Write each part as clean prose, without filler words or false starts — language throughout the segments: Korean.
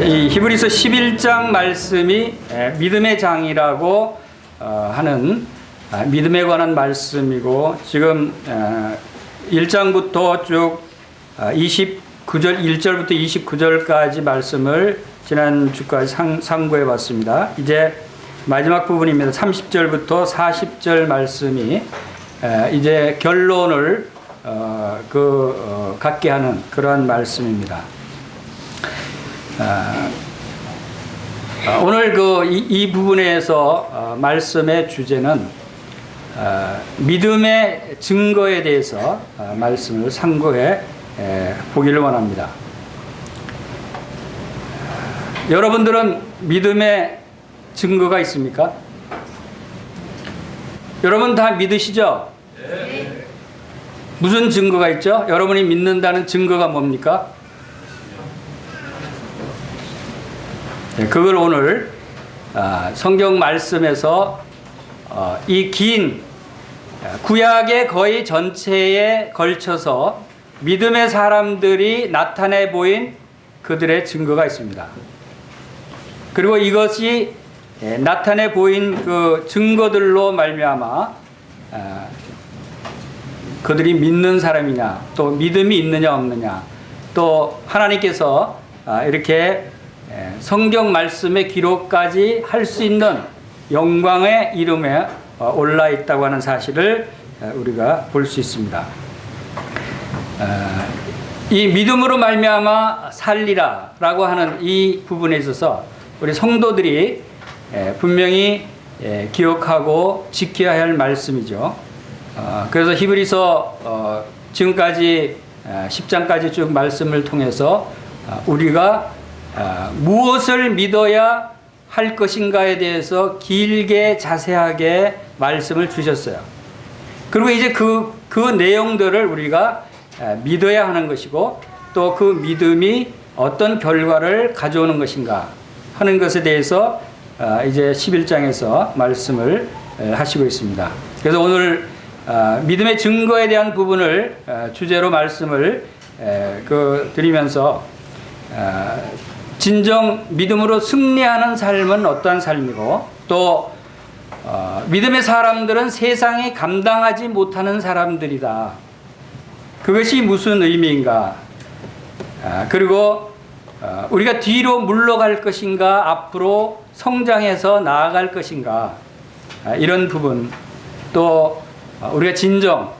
이 히브리서 11장 말씀이 믿음의 장이라고 하는 믿음에 관한 말씀이고, 지금 1장부터 쭉 29절 1절부터 29절까지 말씀을 지난주까지 상고해 봤습니다. 이제 마지막 부분입니다. 30절부터 40절 말씀이 이제 결론을 갖게 하는 그러한 말씀입니다. 오늘 이 부분에서 말씀의 주제는 믿음의 증거에 대해서 말씀을 상고해 보기를 원합니다. 여러분들은 믿음의 증거가 있습니까? 여러분 다 믿으시죠? 네. 무슨 증거가 있죠? 여러분이 믿는다는 증거가 뭡니까? 네, 그걸 오늘 성경 말씀에서 이 긴 구약의 거의 전체에 걸쳐서 믿음의 사람들이 나타내 보인 그들의 증거가 있습니다. 그리고 이것이 나타내 보인 그 증거들로 말미암아 그들이 믿는 사람이냐, 또 믿음이 있느냐 없느냐, 또 하나님께서 이렇게 성경 말씀의 기록까지 할 수 있는 영광의 이름에 올라 있다고 하는 사실을 우리가 볼 수 있습니다. 이 믿음으로 말미암아 살리라라고 하는 이 부분에 있어서 우리 성도들이 분명히 기억하고 지켜야 할 말씀이죠. 그래서 히브리서 지금까지 10장까지 쭉 말씀을 통해서 우리가 무엇을 믿어야 할 것인가에 대해서 길게 자세하게 말씀을 주셨어요. 그리고 이제 그 내용들을 우리가 믿어야 하는 것이고, 또 그 믿음이 어떤 결과를 가져오는 것인가 하는 것에 대해서 이제 11장에서 말씀을 하시고 있습니다. 그래서 오늘 믿음의 증거에 대한 부분을 주제로 말씀을 드리면서 진정 믿음으로 승리하는 삶은 어떠한 삶이고, 또 믿음의 사람들은 세상에 감당하지 못하는 사람들이다. 그것이 무슨 의미인가? 그리고 우리가 뒤로 물러갈 것인가, 앞으로 성장해서 나아갈 것인가, 이런 부분, 또 우리가 진정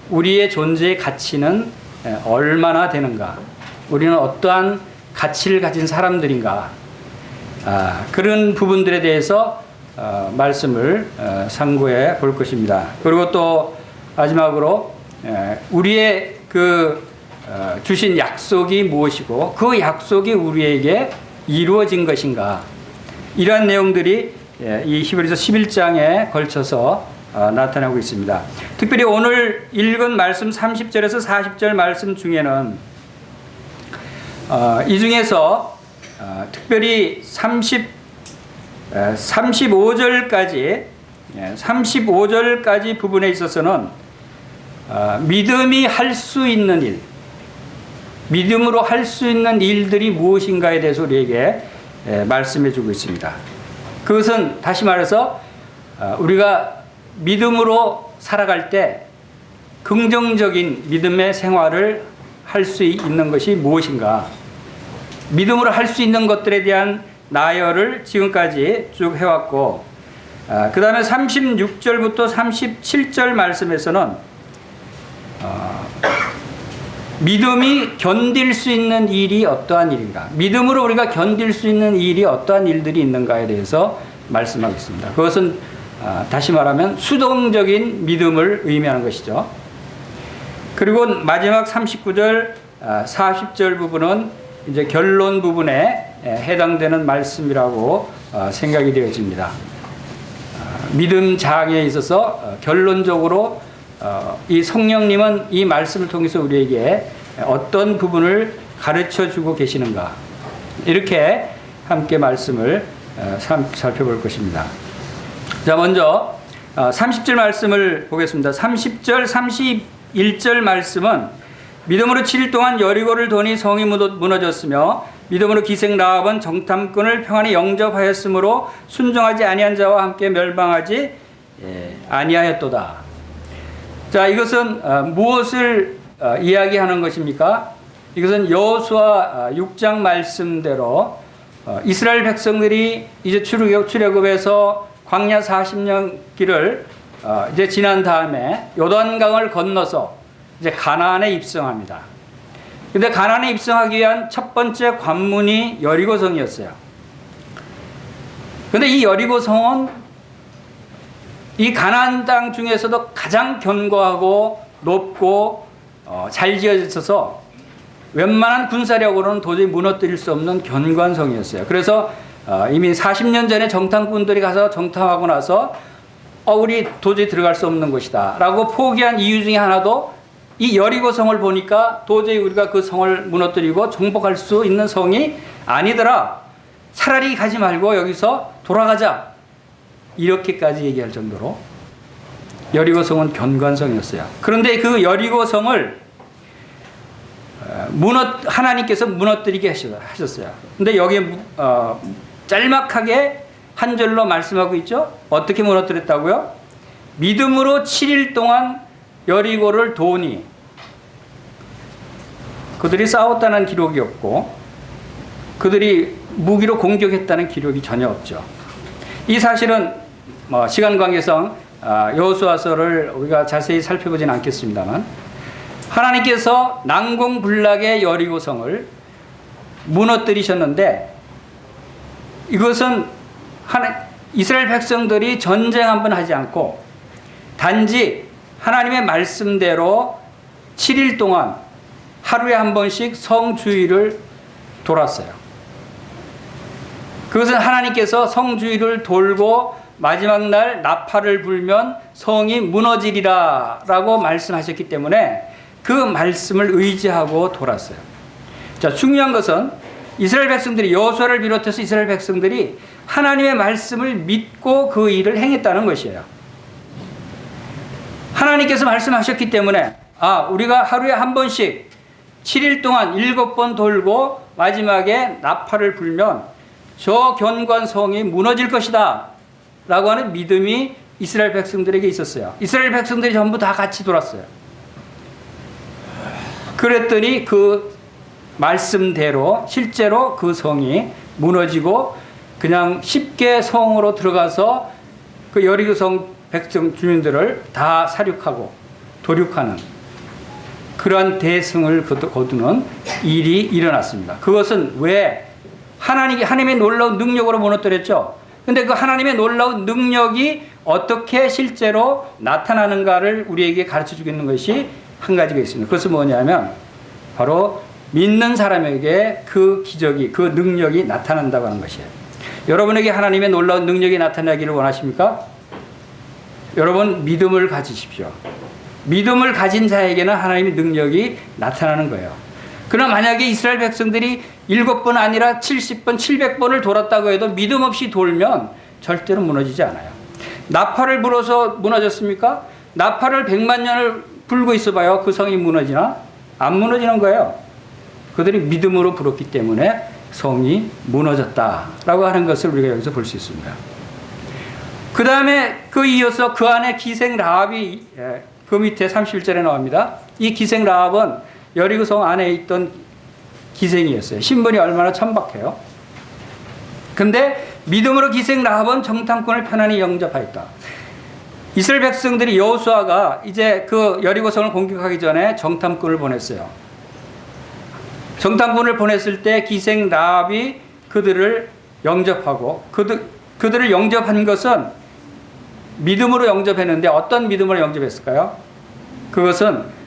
우리의 존재의 가치는 얼마나 되는가, 우리는 어떠한 가치를 가진 사람들인가, 그런 부분들에 대해서 말씀을 상고해 볼 것입니다. 그리고 또 마지막으로 우리의 주신 약속이 무엇이고, 그 약속이 우리에게 이루어진 것인가, 이러한 내용들이 이 히브리서 11장에 걸쳐서 나타나고 있습니다. 특별히 오늘 읽은 말씀 30절에서 40절 말씀 중에는 이 중에서 특별히 35절까지 부분에 있어서는 믿음이 할 수 있는 일, 믿음으로 할 수 있는 일들이 무엇인가에 대해서 우리에게 말씀해 주고 있습니다. 그것은 다시 말해서 우리가 믿음으로 살아갈 때 긍정적인 믿음의 생활을 할 수 있는 것이 무엇인가, 믿음으로 할 수 있는 것들에 대한 나열을 지금까지 쭉 해왔고, 그 다음에 36절부터 37절 말씀에서는 믿음이 견딜 수 있는 일이 어떠한 일인가, 믿음으로 우리가 견딜 수 있는 일이 어떠한 일들이 있는가에 대해서 말씀하겠습니다. 그것은 다시 말하면 수동적인 믿음을 의미하는 것이죠. 그리고 마지막 39절, 40절 부분은 이제 결론 부분에 해당되는 말씀이라고 생각이 되어집니다. 믿음 장에 있어서 결론적으로 이 성령님은 이 말씀을 통해서 우리에게 어떤 부분을 가르쳐 주고 계시는가, 이렇게 함께 말씀을 살펴볼 것입니다. 자, 먼저 30절 말씀을 보겠습니다. 30절, 31절 말씀은 믿음으로 7일 동안 여리고를 도니 성이 무너졌으며 믿음으로 기생 라합은 정탐꾼을 평안히 영접하였으므로 순종하지 아니한 자와 함께 멸망하지 아니하였도다. 자, 이것은 무엇을 이야기하는 것입니까? 이것은 여호수아 6장 말씀대로 이스라엘 백성들이 이제 출애굽에서 광야 40년 길을 이제 지난 다음에 요단강을 건너서 이제 가나안에 입성합니다. 근데 가나안에 입성하기 위한 첫 번째 관문이 여리고성이었어요. 근데 이 여리고성은 이 가나안 땅 중에서도 가장 견고하고 높고 잘 지어져 있어서 웬만한 군사력으로는 도저히 무너뜨릴 수 없는 견고한 성이었어요. 그래서 이미 40년 전에 정탐꾼들이 가서 정탐하고 나서 우리 도저히 들어갈 수 없는 곳이다 라고 포기한 이유 중에 하나도 이 여리고성을 보니까 도저히 우리가 그 성을 무너뜨리고 정복할 수 있는 성이 아니더라. 차라리 가지 말고 여기서 돌아가자. 이렇게까지 얘기할 정도로 여리고성은 견고한 성이었어요. 그런데 그 여리고성을 하나님께서 무너뜨리게 하셨어요. 근데 여기에 짤막하게 한 절로 말씀하고 있죠. 어떻게 무너뜨렸다고요? 믿음으로 7일 동안 여리고를 도우니. 그들이 싸웠다는 기록이 없고 그들이 무기로 공격했다는 기록이 전혀 없죠. 이 사실은 시간 관계상 여호수아서를 우리가 자세히 살펴보진 않겠습니다만 하나님께서 난공불락의 여리고성을 무너뜨리셨는데 이것은 이스라엘 백성들이 전쟁 한번 하지 않고 단지 하나님의 말씀대로 7일 동안 하루에 한 번씩 성주의를 돌았어요. 그것은 하나님께서 성주의를 돌고 마지막 날 나팔을 불면 성이 무너지리라 라고 말씀하셨기 때문에 그 말씀을 의지하고 돌았어요. 자, 중요한 것은 이스라엘 백성들이 여호수아를 비롯해서 이스라엘 백성들이 하나님의 말씀을 믿고 그 일을 행했다는 것이에요. 하나님께서 말씀하셨기 때문에 우리가 하루에 한 번씩 7일 동안 7번 돌고 마지막에 나팔을 불면 저 견고한 성이 무너질 것이다 라고 하는 믿음이 이스라엘 백성들에게 있었어요. 이스라엘 백성들이 전부 다 같이 돌았어요. 그랬더니 그 말씀대로 실제로 그 성이 무너지고 그냥 쉽게 성으로 들어가서 그 여리고성 백성 주민들을 다 사륙하고 도륙하는 그러한 대승을 거두는 일이 일어났습니다. 그것은 왜 하나님의 놀라운 능력으로 무너뜨렸죠. 근데 그 하나님의 놀라운 능력이 어떻게 실제로 나타나는가를 우리에게 가르쳐 주겠는 것이 한 가지가 있습니다. 그것은 뭐냐면 바로 믿는 사람에게 그 기적이, 그 능력이 나타난다고 하는 것이에요. 여러분에게 하나님의 놀라운 능력이 나타나기를 원하십니까? 여러분 믿음을 가지십시오. 믿음을 가진 자에게는 하나님의 능력이 나타나는 거예요. 그러나 만약에 이스라엘 백성들이 7번 아니라 70번, 700번을 돌았다고 해도 믿음 없이 돌면 절대로 무너지지 않아요. 나팔을 불어서 무너졌습니까? 나팔을 100만 년을 불고 있어봐요. 그 성이 무너지나? 안 무너지는 거예요. 그들이 믿음으로 불었기 때문에 성이 무너졌다라고 하는 것을 우리가 여기서 볼 수 있습니다. 그 다음에 이어서 그 안에 기생 라합이 그 밑에 31절에 나옵니다. 이 기생 라합은 여리고성 안에 있던 기생이었어요. 신분이 얼마나 천박해요. 근데 믿음으로 기생 라합은 정탐꾼을 편안히 영접하였다. 이스라엘 백성들이 여호수아가 이제 그 여리고성을 공격하기 전에 정탐꾼을 보냈어요. 정탐꾼을 보냈을 때 기생 라합이 그들을 영접하고 그들을 영접한 것은 믿음으로 영접했는데 어떤 믿음으로 영접했을까요? 그것은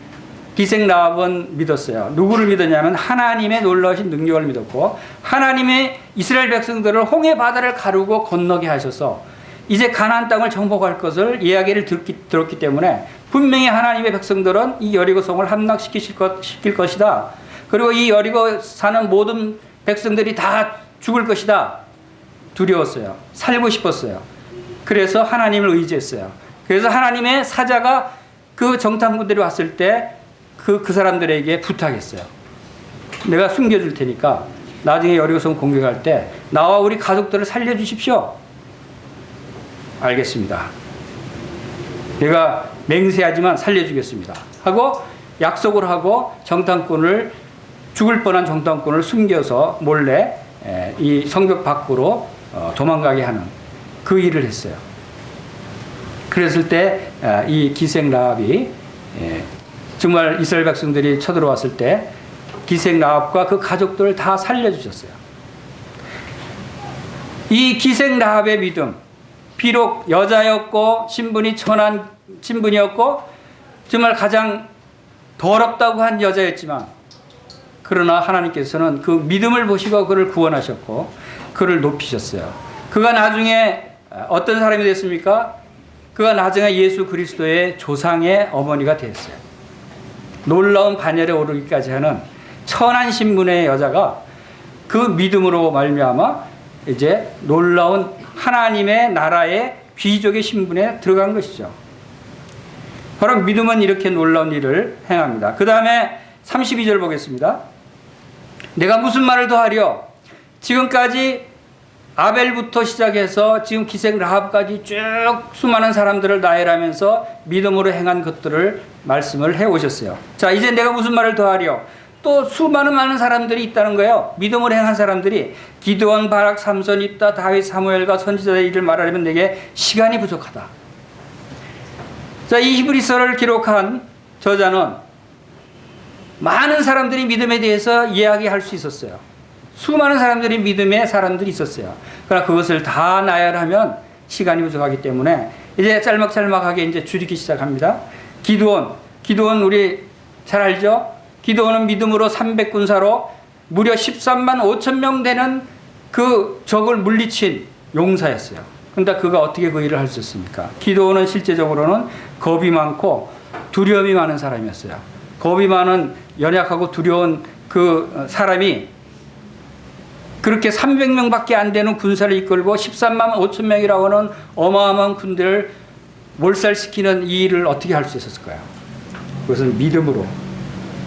기생 라합은 믿었어요. 누구를 믿었냐면 하나님의 놀라우신 능력을 믿었고 하나님의 이스라엘 백성들을 홍해 바다를 가르고 건너게 하셔서 이제 가나안 땅을 정복할 것을 이야기를 들었기 때문에 분명히 하나님의 백성들은 이 여리고성을 함락시킬 것이다. 그리고 이 여리고 사는 모든 백성들이 다 죽을 것이다. 두려웠어요. 살고 싶었어요. 그래서 하나님을 의지했어요. 그래서 하나님의 사자가 그 정탐꾼들이 왔을 때 그 사람들에게 부탁했어요. 내가 숨겨줄 테니까 나중에 여리고성 공격할 때 나와 우리 가족들을 살려주십시오. 알겠습니다. 내가 맹세하지만 살려주겠습니다. 하고 약속을 하고 정탐꾼을, 죽을 뻔한 정탐꾼을 숨겨서 몰래 이 성벽 밖으로 도망가게 하는 그 일을 했어요. 그랬을 때 이 기생 라합이 정말 이스라엘 백성들이 쳐들어왔을 때 기생 라합과 그 가족들을 다 살려주셨어요. 이 기생 라합의 믿음, 비록 여자였고 신분이 천한 신분이었고 정말 가장 더럽다고 한 여자였지만, 그러나 하나님께서는 그 믿음을 보시고 그를 구원하셨고 그를 높이셨어요. 그가 나중에 어떤 사람이 됐습니까? 그가 나중에 예수 그리스도의 조상의 어머니가 됐어요. 놀라운 반열에 오르기까지 하는 천한 신분의 여자가 그 믿음으로 말미암아 이제 놀라운 하나님의 나라의 귀족의 신분에 들어간 것이죠. 바로 믿음은 이렇게 놀라운 일을 행합니다. 그 다음에 32절 보겠습니다. 내가 무슨 말을 더 하려? 지금까지 아벨부터 시작해서 지금 기생 라합까지 쭉 수많은 사람들을 나열하면서 믿음으로 행한 것들을 말씀을 해오셨어요. 자, 이제 내가 무슨 말을 더 하려? 또 많은 사람들이 있다는 거예요. 믿음으로 행한 사람들이. 기드온, 바락, 삼손, 입다, 다윗, 사무엘과 선지자의 일을 말하려면 내게 시간이 부족하다. 자, 이 히브리서를 기록한 저자는 많은 사람들이 믿음에 대해서 이야기할 수 있었어요. 수많은 사람들이 믿음의 사람들이 있었어요. 그러나 그것을 다 나열하면 시간이 부족하기 때문에 이제 짤막짤막하게 이제 줄이기 시작합니다. 기드온 우리 잘 알죠? 기드온은 믿음으로 300군사로 무려 13만 5천 명 되는 그 적을 물리친 용사였어요. 그런데 그가 어떻게 그 일을 할 수 있습니까? 기드온은 실제적으로는 겁이 많고 두려움이 많은 사람이었어요. 겁이 많은 연약하고 두려운 그 사람이 그렇게 300명밖에 안 되는 군사를 이끌고 13만 5천 명이라고 하는 어마어마한 군대를 몰살시키는 이 일을 어떻게 할 수 있었을까요? 그것은 믿음으로.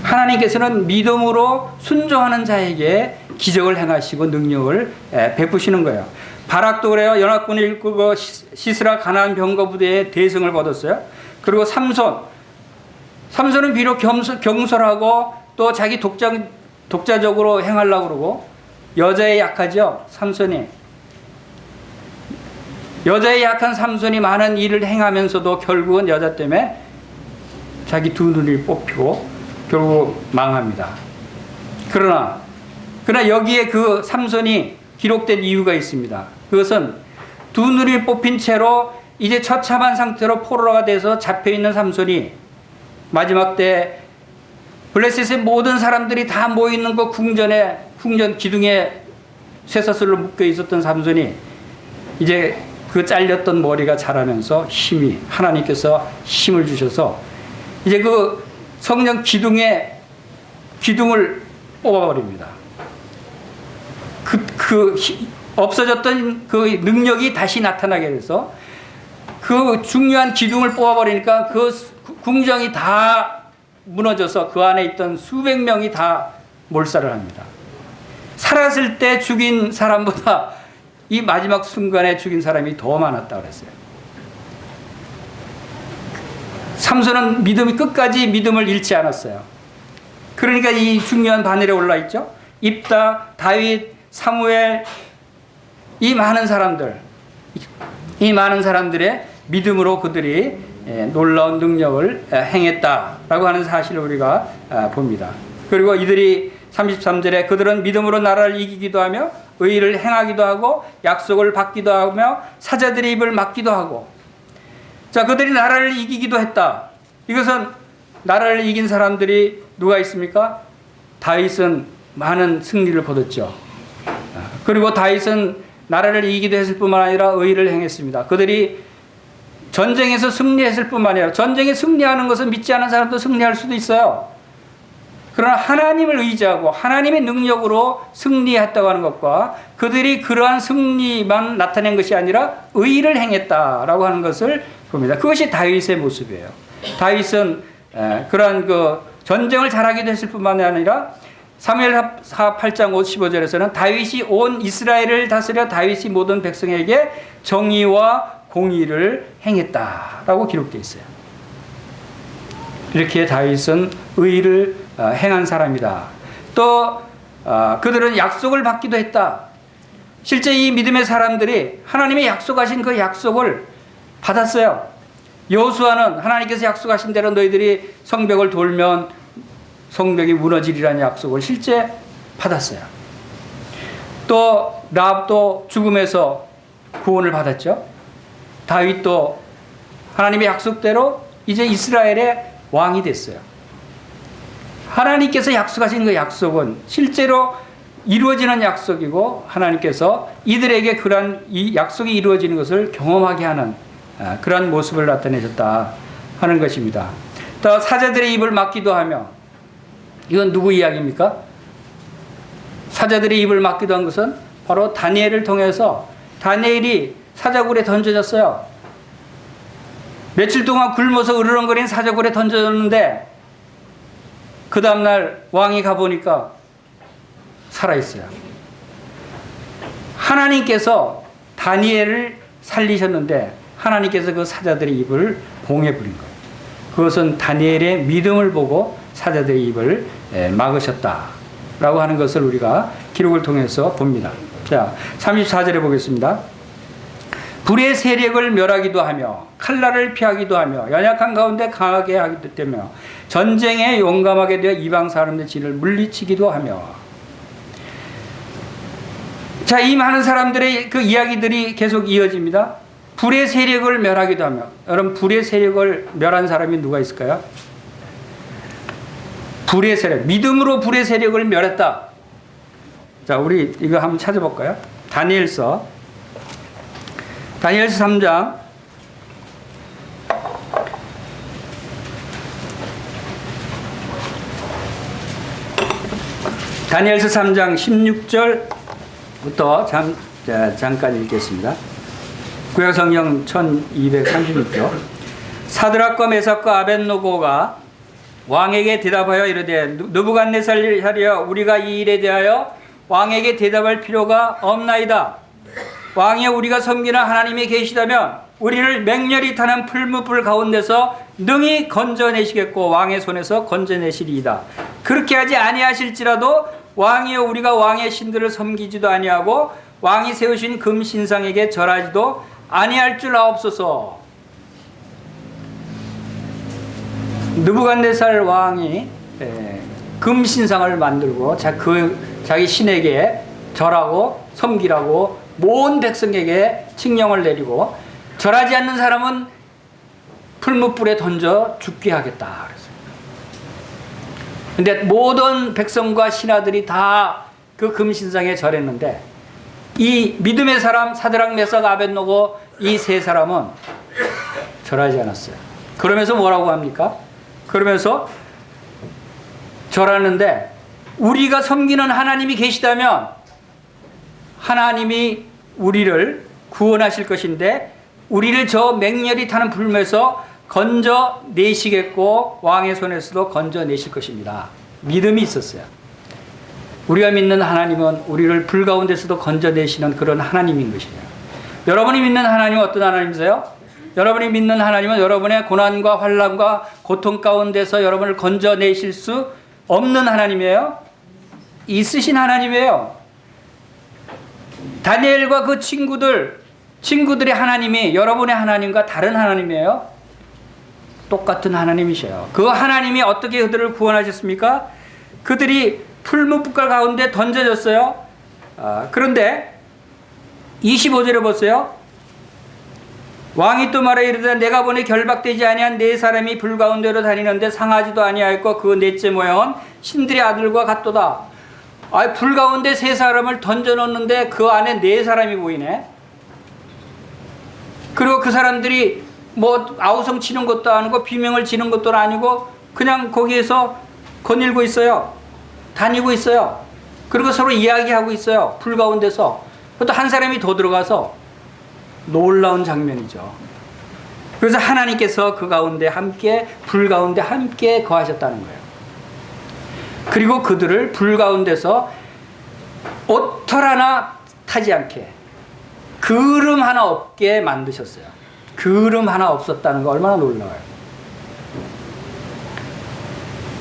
하나님께서는 믿음으로 순종하는 자에게 기적을 행하시고 능력을 베푸시는 거예요. 바락도 그래요. 연합군을 이끌고 시스라 가나안 병거 부대의 대승을 거뒀어요. 그리고 삼손은 비록 경솔하고 또 자기 독자적으로 행하려고 그러고 여자에 약하죠. 삼손이. 여자에 약한 삼손이 많은 일을 행하면서도 결국은 여자 때문에 자기 두 눈을 뽑히고 결국 망합니다. 그러나 여기에 그 삼손이 기록된 이유가 있습니다. 그것은 두 눈이 뽑힌 채로 이제 처참한 상태로 포로가 돼서 잡혀있는 삼손이 마지막 때 블레셋의 모든 사람들이 다 모여있는 그 궁전 기둥에 쇠사슬로 묶여 있었던 삼손이 이제 그 잘렸던 머리가 자라면서 하나님께서 힘을 주셔서 이제 그 성령 기둥을 뽑아버립니다. 없어졌던 그 능력이 다시 나타나게 돼서 그 중요한 기둥을 뽑아버리니까 그 궁정이 다 무너져서 그 안에 있던 수백 명이 다 몰살을 합니다. 살았을 때 죽인 사람보다 이 마지막 순간에 죽인 사람이 더 많았다고 그랬어요. 삼손은 끝까지 믿음을 잃지 않았어요. 그러니까 이 중요한 바늘에 올라 있죠. 입다, 다윗, 사무엘, 이 많은 사람들의 믿음으로 그들이 놀라운 능력을 행했다라고 하는 사실을 우리가 봅니다. 그리고 이들이 33절에 그들은 믿음으로 나라를 이기기도 하며 의를 행하기도 하고 약속을 받기도 하며 사자들의 입을 막기도 하고. 자, 그들이 나라를 이기기도 했다. 이것은 나라를 이긴 사람들이 누가 있습니까? 다윗은 많은 승리를 거뒀죠. 그리고 다윗은 나라를 이기기도 했을 뿐만 아니라 의를 행했습니다. 그들이 전쟁에서 승리했을 뿐만 아니라 전쟁에 승리하는 것은 믿지 않은 사람도 승리할 수도 있어요. 그러나 하나님을 의지하고 하나님의 능력으로 승리했다고 하는 것과 그들이 그러한 승리만 나타낸 것이 아니라 의를 행했다라고 하는 것을 봅니다. 그것이 다윗의 모습이에요. 다윗은 그러한 그 전쟁을 잘하기도 했을 뿐만 아니라 사무엘하 8장 55절에서는 다윗이 온 이스라엘을 다스려 다윗이 모든 백성에게 정의와 공의를 행했다라고 기록되어 있어요. 이렇게 다윗은 의를 행한 사람이다. 또 그들은 약속을 받기도 했다. 실제 이 믿음의 사람들이 하나님의 약속하신 그 약속을 받았어요. 여호수아는 하나님께서 약속하신 대로 너희들이 성벽을 돌면 성벽이 무너지리라는 약속을 실제 받았어요. 또 라합도 죽음에서 구원을 받았죠. 다윗도 하나님의 약속대로 이제 이스라엘의 왕이 됐어요. 하나님께서 약속하신 그 약속은 실제로 이루어지는 약속이고 하나님께서 이들에게 그러한 이 약속이 이루어지는 것을 경험하게 하는 그러한 모습을 나타내셨다 하는 것입니다. 또 사자들의 입을 막기도 하며, 이건 누구 이야기입니까? 사자들의 입을 막기도 한 것은 바로 다니엘을 통해서 다니엘이 사자굴에 던져졌어요. 며칠 동안 굶어서 으르렁거리는 사자굴에 던져졌는데 그 다음날 왕이 가보니까 살아있어요. 하나님께서 다니엘을 살리셨는데 하나님께서 그 사자들의 입을 봉해버린 거예요. 그것은 다니엘의 믿음을 보고 사자들의 입을 막으셨다라고 하는 것을 우리가 기록을 통해서 봅니다. 자, 34절에 보겠습니다. 불의 세력을 멸하기도 하며 칼날을 피하기도 하며 연약한 가운데 강하게 하기도 되며 전쟁에 용감하게 되어 이방 사람들의 진을 물리치기도 하며. 자, 이 많은 사람들의 그 이야기들이 계속 이어집니다. 불의 세력을 멸하기도 하며. 여러분, 불의 세력을 멸한 사람이 누가 있을까요? 불의 세력, 믿음으로 불의 세력을 멸했다. 자, 우리 이거 한번 찾아볼까요? 다니엘서 3장 다니엘서 3장 16절부터 잠깐 읽겠습니다. 구약성경 1236조. 사드락과 메삭과 아벳노고가 왕에게 대답하여 이르되 느부갓네살이여, 우리가 이 일에 대하여 왕에게 대답할 필요가 없나이다. 왕이여, 우리가 섬기는 하나님이 계시다면 우리를 맹렬히 타는 풀무불 가운데서 능히 건져내시겠고 왕의 손에서 건져내시리이다. 그렇게 하지 아니하실지라도 왕이여, 우리가 왕의 신들을 섬기지도 아니하고 왕이 세우신 금신상에게 절하지도 아니할 줄 아옵소서. 느부갓네살 왕이 금신상을 만들고 자기 신에게 절하고 섬기라고 모든 백성에게 칙령을 내리고, 절하지 않는 사람은 풀무불에 던져 죽게 하겠다 그랬습니다. 근데 모든 백성과 신하들이 다 그 금신상에 절했는데 이 믿음의 사람 사드락 메삭 아벳노고 이 세 사람은 절하지 않았어요. 그러면서 뭐라고 합니까? 그러면서 절하는데 우리가 섬기는 하나님이 계시다면 하나님이 우리를 구원하실 것인데 우리를 저 맹렬히 타는 불에서 건져내시겠고 왕의 손에서도 건져내실 것입니다. 믿음이 있었어요. 우리가 믿는 하나님은 우리를 불 가운데서도 건져내시는 그런 하나님인 것이에요. 여러분이 믿는 하나님은 어떤 하나님이세요? 여러분이 믿는 하나님은 여러분의 고난과 환난과 고통 가운데서 여러분을 건져내실 수 없는 하나님이에요. 있으신 하나님이에요. 다니엘과 그 친구들의 하나님이 여러분의 하나님과 다른 하나님이에요. 똑같은 하나님이셔요. 그 하나님이 어떻게 그들을 구원하셨습니까? 그들이 풀무불 가운데 던져졌어요. 그런데 25절에 보세요. 왕이 또 말하여 이르되 내가 보니 결박되지 아니한 네 사람이 불 가운데로 다니는데 상하지도 아니하였고 그 넷째 모양은 신들의 아들과 같도다. 불 가운데 세 사람을 던져놓는데 그 안에 네 사람이 보이네. 그리고 그 사람들이 뭐 아우성 치는 것도 아니고 비명을 지는 것도 아니고 그냥 거기에서 거닐고 있어요. 다니고 있어요. 그리고 서로 이야기하고 있어요. 불 가운데서. 또 한 사람이 더 들어가서 놀라운 장면이죠. 그래서 하나님께서 그 가운데 함께 불 가운데 함께 거하셨다는 거예요. 그리고 그들을 불 가운데서 옷털 하나 타지 않게 그름 하나 없게 만드셨어요. 그름 하나 없었다는 거 얼마나 놀라워요.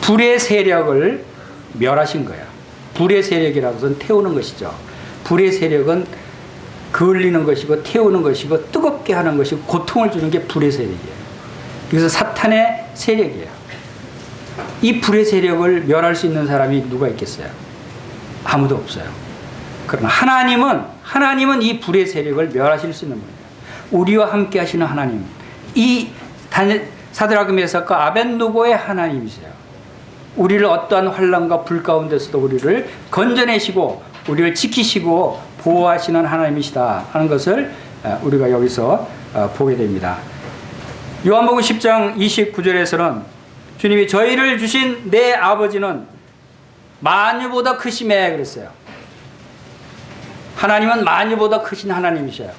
불의 세력을 멸하신 거예요. 불의 세력이라는 것은 태우는 것이죠. 불의 세력은 그을리는 것이고 태우는 것이고 뜨겁게 하는 것이고 고통을 주는 게 불의 세력이에요. 그래서 사탄의 세력이에요. 이 불의 세력을 멸할 수 있는 사람이 누가 있겠어요? 아무도 없어요. 그러나 하나님은 이 불의 세력을 멸하실 수 있는 분이에요. 우리와 함께 하시는 하나님, 이 사드라그 메삭 아벳노고의 하나님이세요. 우리를 어떠한 환난과 불 가운데서도 우리를 건져내시고 우리를 지키시고 보호하시는 하나님이시다 하는 것을 우리가 여기서 보게 됩니다. 요한복음 10장 29절에서는 주님이 저희를 주신 내 아버지는 만유보다 크심에 그랬어요. 하나님은 만유보다 크신 하나님이셔요.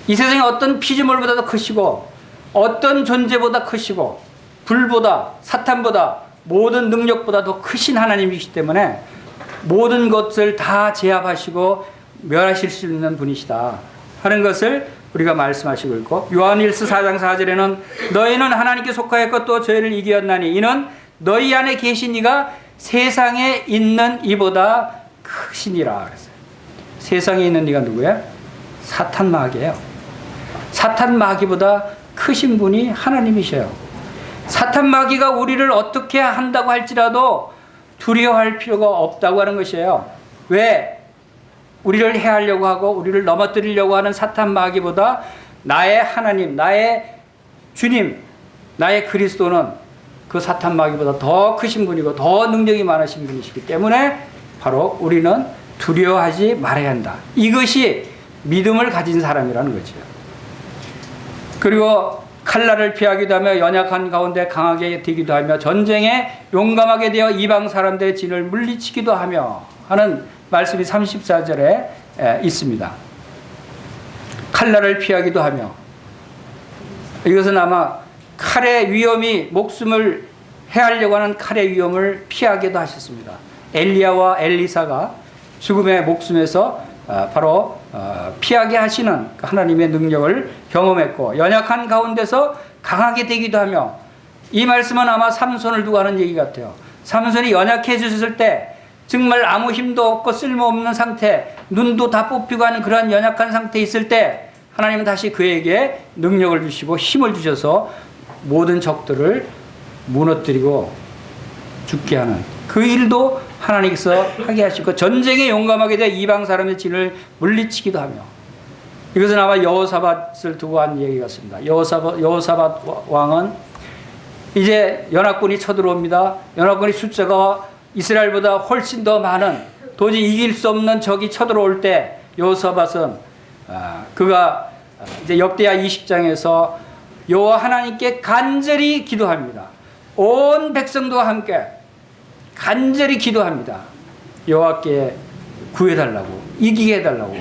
이 세상에 어떤 피조물보다도 크시고 어떤 존재보다 크시고 불보다 사탄보다 모든 능력보다 더 크신 하나님이시기 때문에 모든 것을 다 제압하시고 멸하실 수 있는 분이시다 하는 것을 우리가 말씀하시고 있고, 요한일서 4장 4절에는 너희는 하나님께 속하였고 또 저희를 이기었나니 이는 너희 안에 계신 이가 세상에 있는 이보다 크시니라 그랬어요. 세상에 있는 이가 누구야? 사탄 마귀예요. 사탄 마귀보다 크신 분이 하나님이셔요. 사탄 마귀가 우리를 어떻게 한다고 할지라도 두려워할 필요가 없다고 하는 것이에요. 왜? 우리를 해하려고 하고 우리를 넘어뜨리려고 하는 사탄 마귀보다 나의 하나님, 나의 주님, 나의 그리스도는 그 사탄 마귀보다 더 크신 분이고 더 능력이 많으신 분이시기 때문에 바로 우리는 두려워하지 말아야 한다. 이것이 믿음을 가진 사람이라는 거죠. 그리고 칼날을 피하기도 하며 연약한 가운데 강하게 되기도 하며 전쟁에 용감하게 되어 이방 사람들의 진을 물리치기도 하며 하는 말씀이 34절에 있습니다. 칼날을 피하기도 하며, 이것은 아마 칼의 위험이 목숨을 해하려고 하는 칼의 위험을 피하기도 하셨습니다. 엘리야와 엘리사가 죽음의 목숨에서 바로 피하게 하시는 하나님의 능력을 경험했고 연약한 가운데서 강하게 되기도 하며, 이 말씀은 아마 삼손을 두고 하는 얘기 같아요. 삼손이 연약해졌을 때 정말 아무 힘도 없고 쓸모없는 상태, 눈도 다 뽑히고 하는 그러한 연약한 상태에 있을 때 하나님은 다시 그에게 능력을 주시고 힘을 주셔서 모든 적들을 무너뜨리고 죽게 하는 그 일도 하나님께서 하게 하시고 전쟁에 용감하게 되어 이방 사람의 진을 물리치기도 하며, 이것은 아마 여호사밧을 두고 한 얘기 같습니다. 여호사밧 왕은 이제 연합군이 쳐들어옵니다. 연합군의 숫자가 이스라엘보다 훨씬 더 많은 도저히 이길 수 없는 적이 쳐들어올 때 여호사밧은 그가 이제 역대하 20장에서 여호와 하나님께 간절히 기도합니다. 온 백성도 함께 간절히 기도합니다. 여호와께 구해달라고, 이기게 해달라고.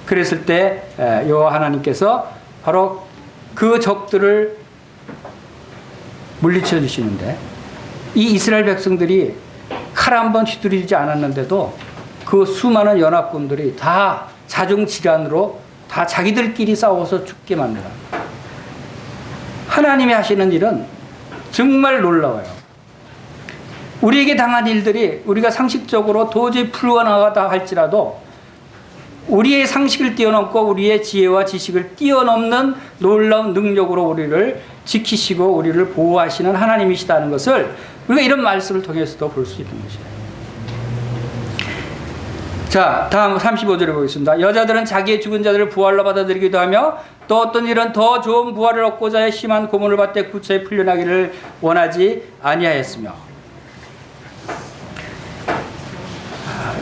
그랬을 때 여호와 하나님께서 바로 그 적들을 물리쳐 주시는데, 이 이스라엘 백성들이 칼 한 번 휘두르지 않았는데도 그 수많은 연합군들이 다 자중질환으로 다 자기들끼리 싸워서 죽게 만들어요. 하나님이 하시는 일은 정말 놀라워요. 우리에게 당한 일들이 우리가 상식적으로 도저히 불가능하다 할지라도 우리의 상식을 뛰어넘고 우리의 지혜와 지식을 뛰어넘는 놀라운 능력으로 우리를 지키시고 우리를 보호하시는 하나님이시다는 것을 우리가 이런 말씀을 통해서도 볼 수 있는 것이에요. 자, 다음 35절에 보겠습니다. 여자들은 자기의 죽은 자들을 부활로 받아들이기도 하며 또 어떤 일은 더 좋은 부활을 얻고자 해 심한 고문을 받되 구차히 풀려나기를 원하지 아니하였으며,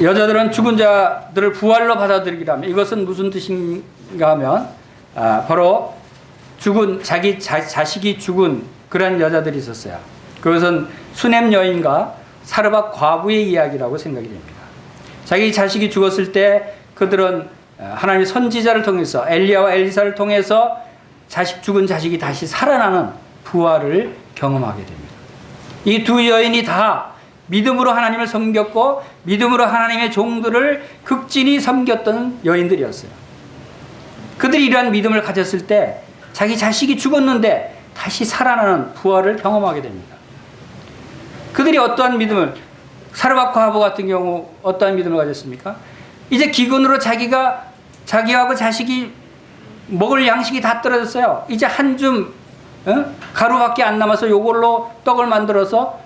여자들은 죽은 자들을 부활로 받아들이기도 하며, 이것은 무슨 뜻인가 하면 바로 죽은 자기 자식이 죽은 그런 여자들이 있었어요. 그것은 수넴 여인과 사르밧 과부의 이야기라고 생각이 됩니다. 자기 자식이 죽었을 때 그들은 하나님의 선지자를 통해서 엘리야와 엘리사를 통해서 죽은 자식이 다시 살아나는 부활을 경험하게 됩니다. 이 두 여인이 다 믿음으로 하나님을 섬겼고 믿음으로 하나님의 종들을 극진히 섬겼던 여인들이었어요. 그들이 이러한 믿음을 가졌을 때 자기 자식이 죽었는데 다시 살아나는 부활을 경험하게 됩니다. 그들이 어떠한 믿음을, 사르밧과 하보 같은 경우 어떠한 믿음을 가졌습니까? 이제 기근으로 자기하고 자식이 먹을 양식이 다 떨어졌어요. 이제 한 줌 가루밖에 안 남아서 요걸로 떡을 만들어서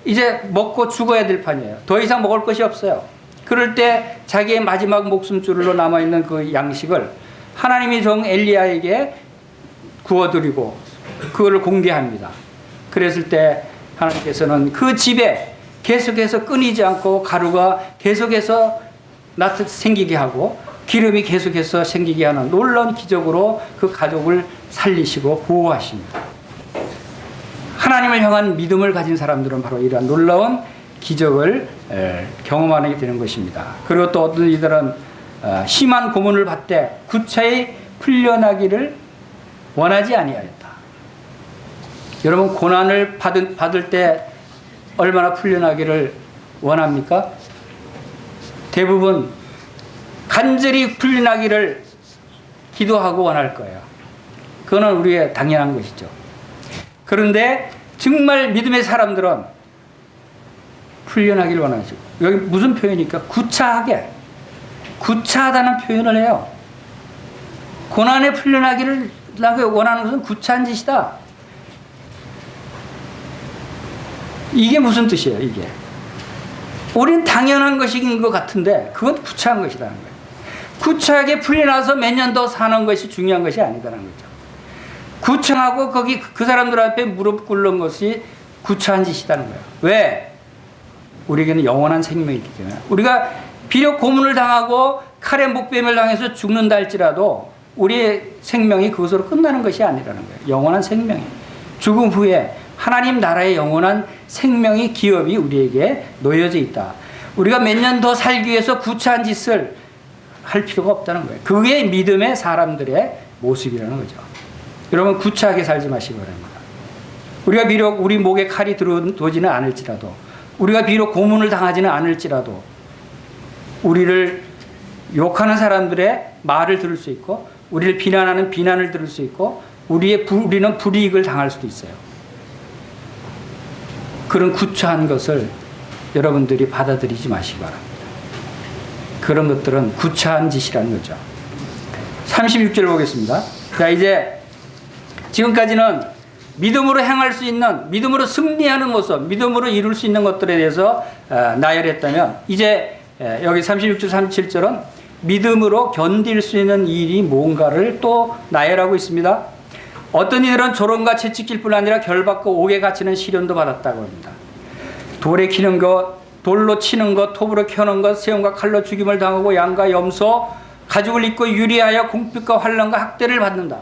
이제 먹고 죽어야 될 판이에요. 더 이상 먹을 것이 없어요. 그럴 때 자기의 마지막 목숨줄로 남아있는 그 양식을 하나님의 종 엘리야에게 구워드리고 그걸 공개합니다. 그랬을 때 하나님께서는 그 집에 계속해서 끊이지 않고 가루가 계속해서 생기게 하고 기름이 계속해서 생기게 하는 놀라운 기적으로 그 가족을 살리시고 보호하십니다. 하나님을 향한 믿음을 가진 사람들은 바로 이러한 놀라운 기적을 경험하게 되는 것입니다. 그리고 또 어떤 이들은 심한 고문을 받되 구차히 풀려나기를 원하지 아니하였다. 여러분, 고난을 받을 때 얼마나 풀려나기를 원합니까? 대부분 간절히 풀려나기를 기도하고 원할 거예요. 그거는 우리의 당연한 것이죠. 그런데 정말 믿음의 사람들은 풀려나기를 원하죠. 여기 무슨 표현입니까? 구차하게, 구차하다는 표현을 해요. 고난에 풀려나기를 원하는 것은 구차한 짓이다. 이게 무슨 뜻이에요, 이게? 우린 당연한 것인 것 같은데 그건 구차한 것이라는 거예요. 구차하게 풀려나서 몇 년 더 사는 것이 중요한 것이 아니다라는 거죠. 구차하고 거기 그 사람들 앞에 무릎 꿇는 것이 구차한 짓이라는 거예요. 왜? 우리에게는 영원한 생명이 있기 때문에. 우리가 비록 고문을 당하고 칼에 목뱀을 당해서 죽는다 할지라도 우리의 생명이 그것으로 끝나는 것이 아니라는 거예요. 영원한 생명이. 죽음 후에 하나님 나라의 영원한 생명의 기업이 우리에게 놓여져 있다. 우리가 몇 년 더 살기 위해서 구차한 짓을 할 필요가 없다는 거예요. 그게 믿음의 사람들의 모습이라는 거죠. 여러분, 구차하게 살지 마시기 바랍니다. 우리가 비록 우리 목에 칼이 들어오지는 않을지라도, 우리가 비록 고문을 당하지는 않을지라도, 우리를 욕하는 사람들의 말을 들을 수 있고, 우리를 비난하는 비난을 들을 수 있고, 우리는 불이익을 당할 수도 있어요. 그런 구차한 것을 여러분들이 받아들이지 마시기 바랍니다. 그런 것들은 구차한 짓이라는 거죠. 36절 보겠습니다. 자, 이제 지금까지는 믿음으로 행할 수 있는, 믿음으로 승리하는 모습, 믿음으로 이룰 수 있는 것들에 대해서 나열했다면, 이제 여기 36절, 37절은 믿음으로 견딜 수 있는 일이 뭔가를 또 나열하고 있습니다. 어떤 이들은 조롱과 채찍질 뿐 아니라 결박과 옥에 갇히는 시련도 받았다고 합니다. 돌에 키는 것, 돌로 치는 것, 톱으로 켜는 것, 세움과 칼로 죽임을 당하고 양과 염소, 가죽을 입고 유리하여 궁핍과 환난과 학대를 받는다.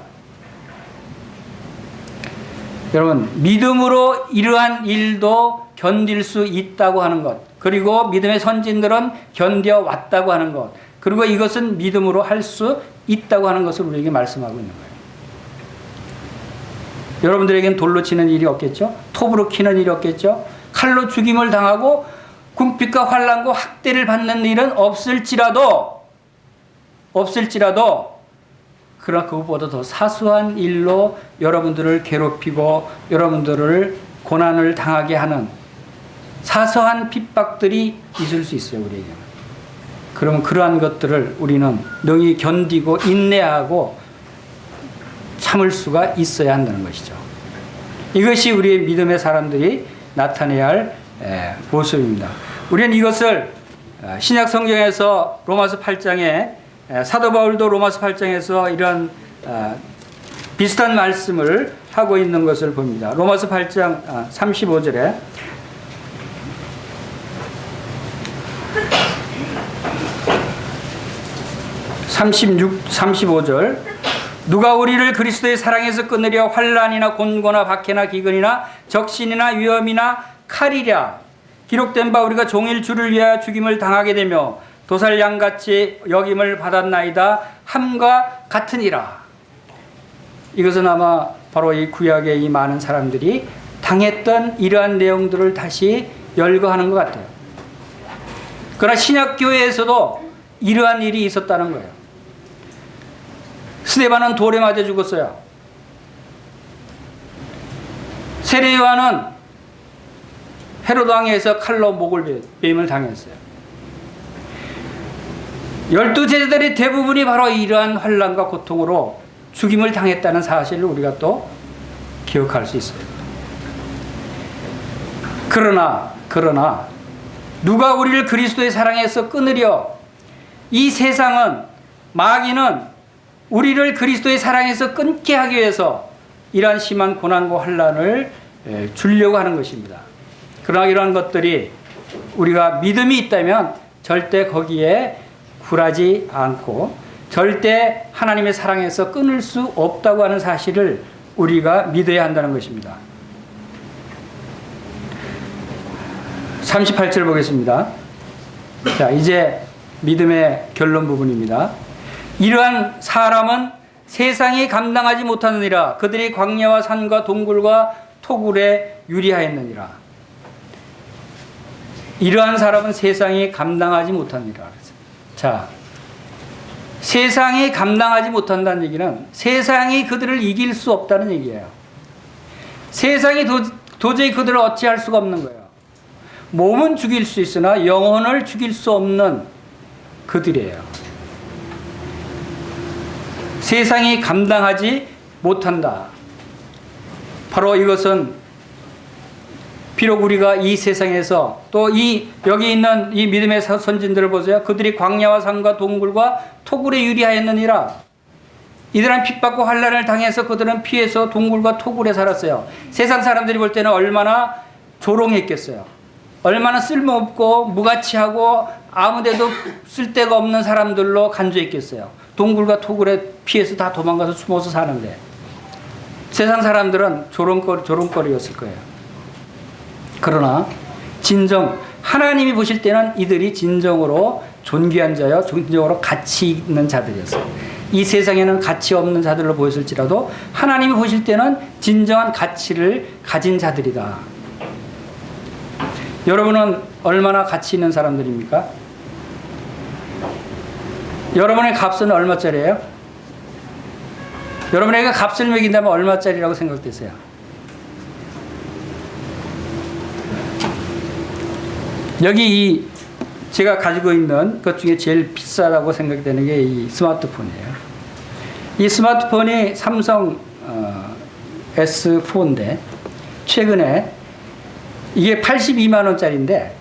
여러분, 믿음으로 이러한 일도 견딜 수 있다고 하는 것, 그리고 믿음의 선진들은 견뎌왔다고 하는 것, 그리고 이것은 믿음으로 할 수 있다고 하는 것을 우리에게 말씀하고 있는 거예요. 여러분들에겐 돌로 치는 일이 없겠죠? 톱으로 키는 일이 없겠죠? 칼로 죽임을 당하고 궁핍과 환난과 학대를 받는 일은 없을지라도 그러나 그것보다 더 사소한 일로 여러분들을 괴롭히고 여러분들을 고난을 당하게 하는 사소한 핍박들이 있을 수 있어요, 우리에게는. 그러면 그러한 것들을 우리는 능히 견디고 인내하고 참을 수가 있어야 한다는 것이죠. 이것이 우리의 믿음의 사람들이 나타내야 할 모습입니다. 우리는 이것을 신약 성경에서 로마서 8장에 사도 바울도 로마서 8장에서 이런 비슷한 말씀을 하고 있는 것을 봅니다. 로마서 8장 35절에 (36, 35절) 누가 우리를 그리스도의 사랑에서 끊으려 환난이나 곤고나 박해나 기근이나 적신이나 위험이나 칼이랴 기록된 바 우리가 종일 주를 위하여 죽임을 당하게 되며 도살 양같이 여김을 받았나이다 함과 같으니라. 이것은 아마 바로 이 구약의 이 많은 사람들이 당했던 이러한 내용들을 다시 열거하는 것 같아요. 그러나 신약교회에서도 이러한 일이 있었다는 거예요. 스데반은 돌에 맞아 죽었어요. 세례 요한은 헤로드 왕에서 칼로 목을 베임을 당했어요. 12제자들의 대부분이 바로 이러한 환난과 고통으로 죽임을 당했다는 사실을 우리가 또 기억할 수 있어요. 그러나 누가 우리를 그리스도의 사랑에서 끊으려? 이 세상은, 마귀는 우리를 그리스도의 사랑에서 끊게 하기 위해서 이러한 심한 고난과 환난을 주려고 하는 것입니다. 그러나 이러한 것들이 우리가 믿음이 있다면 절대 거기에 굴하지 않고 절대 하나님의 사랑에서 끊을 수 없다고 하는 사실을 우리가 믿어야 한다는 것입니다. 38절 보겠습니다. 자, 이제 믿음의 결론 부분입니다. 이러한 사람은 세상이 감당하지 못하느니라. 그들이 광야와 산과 동굴과 토굴에 유리하였느니라. 이러한 사람은 세상이 감당하지 못하느니라. 자, 세상이 감당하지 못한다는 얘기는 세상이 그들을 이길 수 없다는 얘기예요. 세상이 도저히 그들을 어찌할 수가 없는 거예요. 몸은 죽일 수 있으나 영혼을 죽일 수 없는 그들이에요. 세상이 감당하지 못한다. 바로 이것은 비록 우리가 이 세상에서 또 여기 있는 이 믿음의 선진들을 보세요. 그들이 광야와 산과 동굴과 토굴에 유리하였느니라. 이들은 핍박과 환난을 당해서 그들은 피해서 동굴과 토굴에 살았어요. 세상 사람들이 볼 때는 얼마나 조롱했겠어요. 얼마나 쓸모없고 무가치하고 아무데도 쓸데가 없는 사람들로 간주했겠어요. 동굴과 토굴에 피해서 다 도망가서 숨어서 사는데 세상 사람들은 조롱거리였을 거예요. 그러나 진정 하나님이 보실 때는 이들이 진정으로 존귀한 자여 진정으로 가치 있는 자들이었어요. 이 세상에는 가치 없는 자들로 보였을지라도 하나님이 보실 때는 진정한 가치를 가진 자들이다. 여러분은 얼마나 가치 있는 사람들입니까? 여러분의 값은 얼마짜리예요? 여러분에게 값을 매긴다면 얼마짜리라고 생각되세요? 여기 제가 가지고 있는 것 중에 제일 비싸다고 생각되는 게 이 스마트폰이에요. 이 스마트폰이 삼성 S4인데 최근에 이게 82만 원짜리인데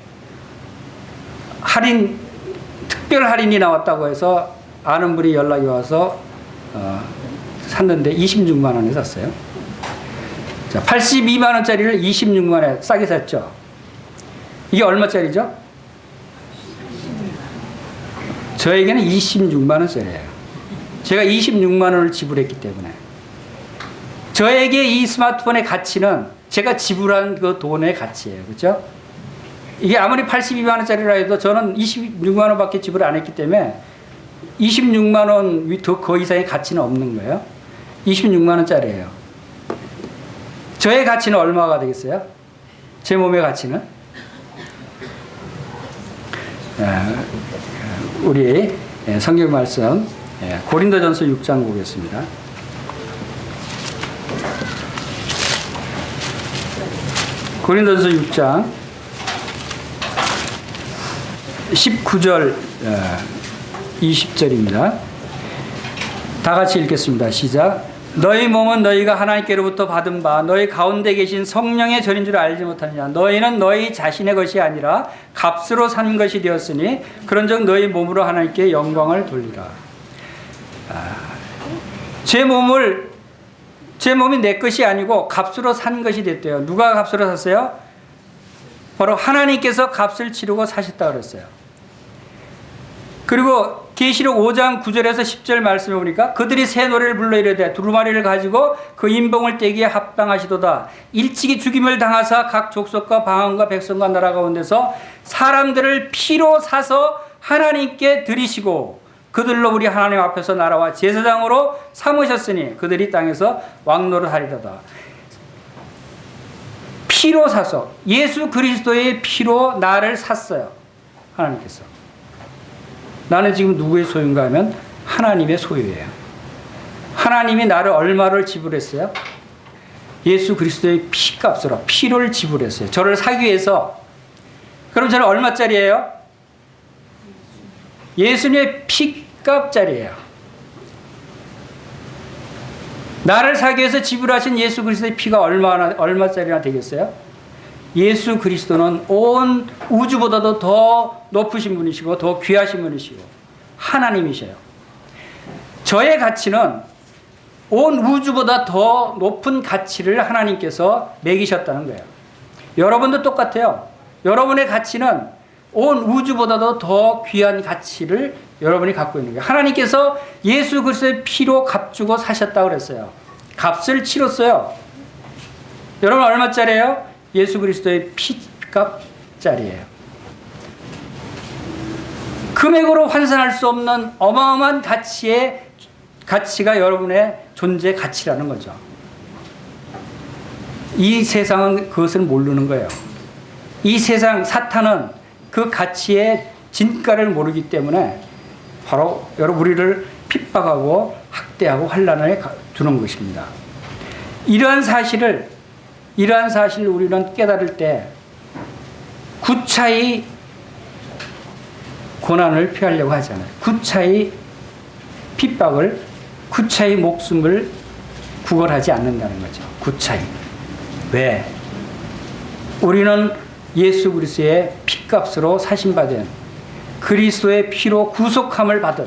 특별 할인이 나왔다고 해서 아는 분이 연락이 와서 샀는데 26만 원에 샀어요. 자, 82만 원짜리를 26만 원에 싸게 샀죠. 이게 얼마짜리죠? 저에게는 26만 원짜리예요. 제가 26만 원을 지불했기 때문에 저에게 이 스마트폰의 가치는 제가 지불한 그 돈의 가치예요. 그렇죠? 이게 아무리 82만 원짜리라 해도 저는 26만 원밖에 지불 안 했기 때문에 26만 원 그 이상의 가치는 없는 거예요. 26만 원짜리예요. 저의 가치는 얼마가 되겠어요? 제 몸의 가치는? 우리 성경 말씀 고린도전서 6장 보겠습니다. 고린도전서 6장 19절 20절입니다. 다 같이 읽겠습니다. 시작. 너희 몸은 너희가 하나님께로부터 받은 바 너희 가운데 계신 성령의 전인 줄 알지 못하느냐. 너희는 너희 자신의 것이 아니라 값으로 산 것이 되었으니 그런즉 너희 몸으로 하나님께 영광을 돌리라. 제 몸이 내 것이 아니고 값으로 산 것이 됐대요. 누가 값으로 샀어요? 바로 하나님께서 값을 치르고 사셨다고 그랬어요. 그리고 계시록 5장 9절에서 10절 말씀해 보니까 그들이 새 노래를 불러 이르되 두루마리를 가지고 그 인봉을 떼기에 합당하시도다. 일찍이 죽임을 당하사 각 족속과 방언과 백성과 나라 가운데서 사람들을 피로 사서 하나님께 드리시고 그들로 우리 하나님 앞에서 나라와 제사장으로 삼으셨으니 그들이 땅에서 왕노를 하리로다. 피로 사서 예수 그리스도의 피로 나를 샀어요. 하나님께서. 나는 지금 누구의 소유인가 하면 하나님의 소유예요. 하나님이 나를 얼마를 지불했어요? 예수 그리스도의 피값으로 피를 지불했어요. 저를 사기 위해서. 그럼 저는 얼마짜리예요? 예수님의 피값짜리예요. 나를 사기 위해서 지불하신 예수 그리스도의 피가 얼마짜리나 되겠어요? 예수 그리스도는 온 우주보다도 더 높으신 분이시고 더 귀하신 분이시고 하나님이셔요. 저의 가치는 온 우주보다 더 높은 가치를 하나님께서 매기셨다는 거예요. 여러분도 똑같아요. 여러분의 가치는 온 우주보다도 더 귀한 가치를 여러분이 갖고 있는 거예요. 하나님께서 예수 그리스도의 피로 값주고 사셨다고 그랬어요. 값을 치렀어요. 여러분 얼마짜리예요? 예수 그리스도의 피값짜리예요. 금액으로 환산할 수 없는 어마어마한 가치가 여러분의 존재 가치라는 거죠. 이 세상은 그것을 모르는 거예요. 이 세상 사탄은 그 가치의 진가를 모르기 때문에 바로 우리를 핍박하고 학대하고 환난에 두는 것입니다. 이러한 사실을 우리는 깨달을 때 구차히 고난을 피하려고 하잖아요. 구차히 핍박을, 구차히 목숨을 구걸하지 않는다는 거죠. 구차히. 왜? 우리는 예수 그리스도의 피값으로 사신받은 그리스도의 피로 구속함을 받은,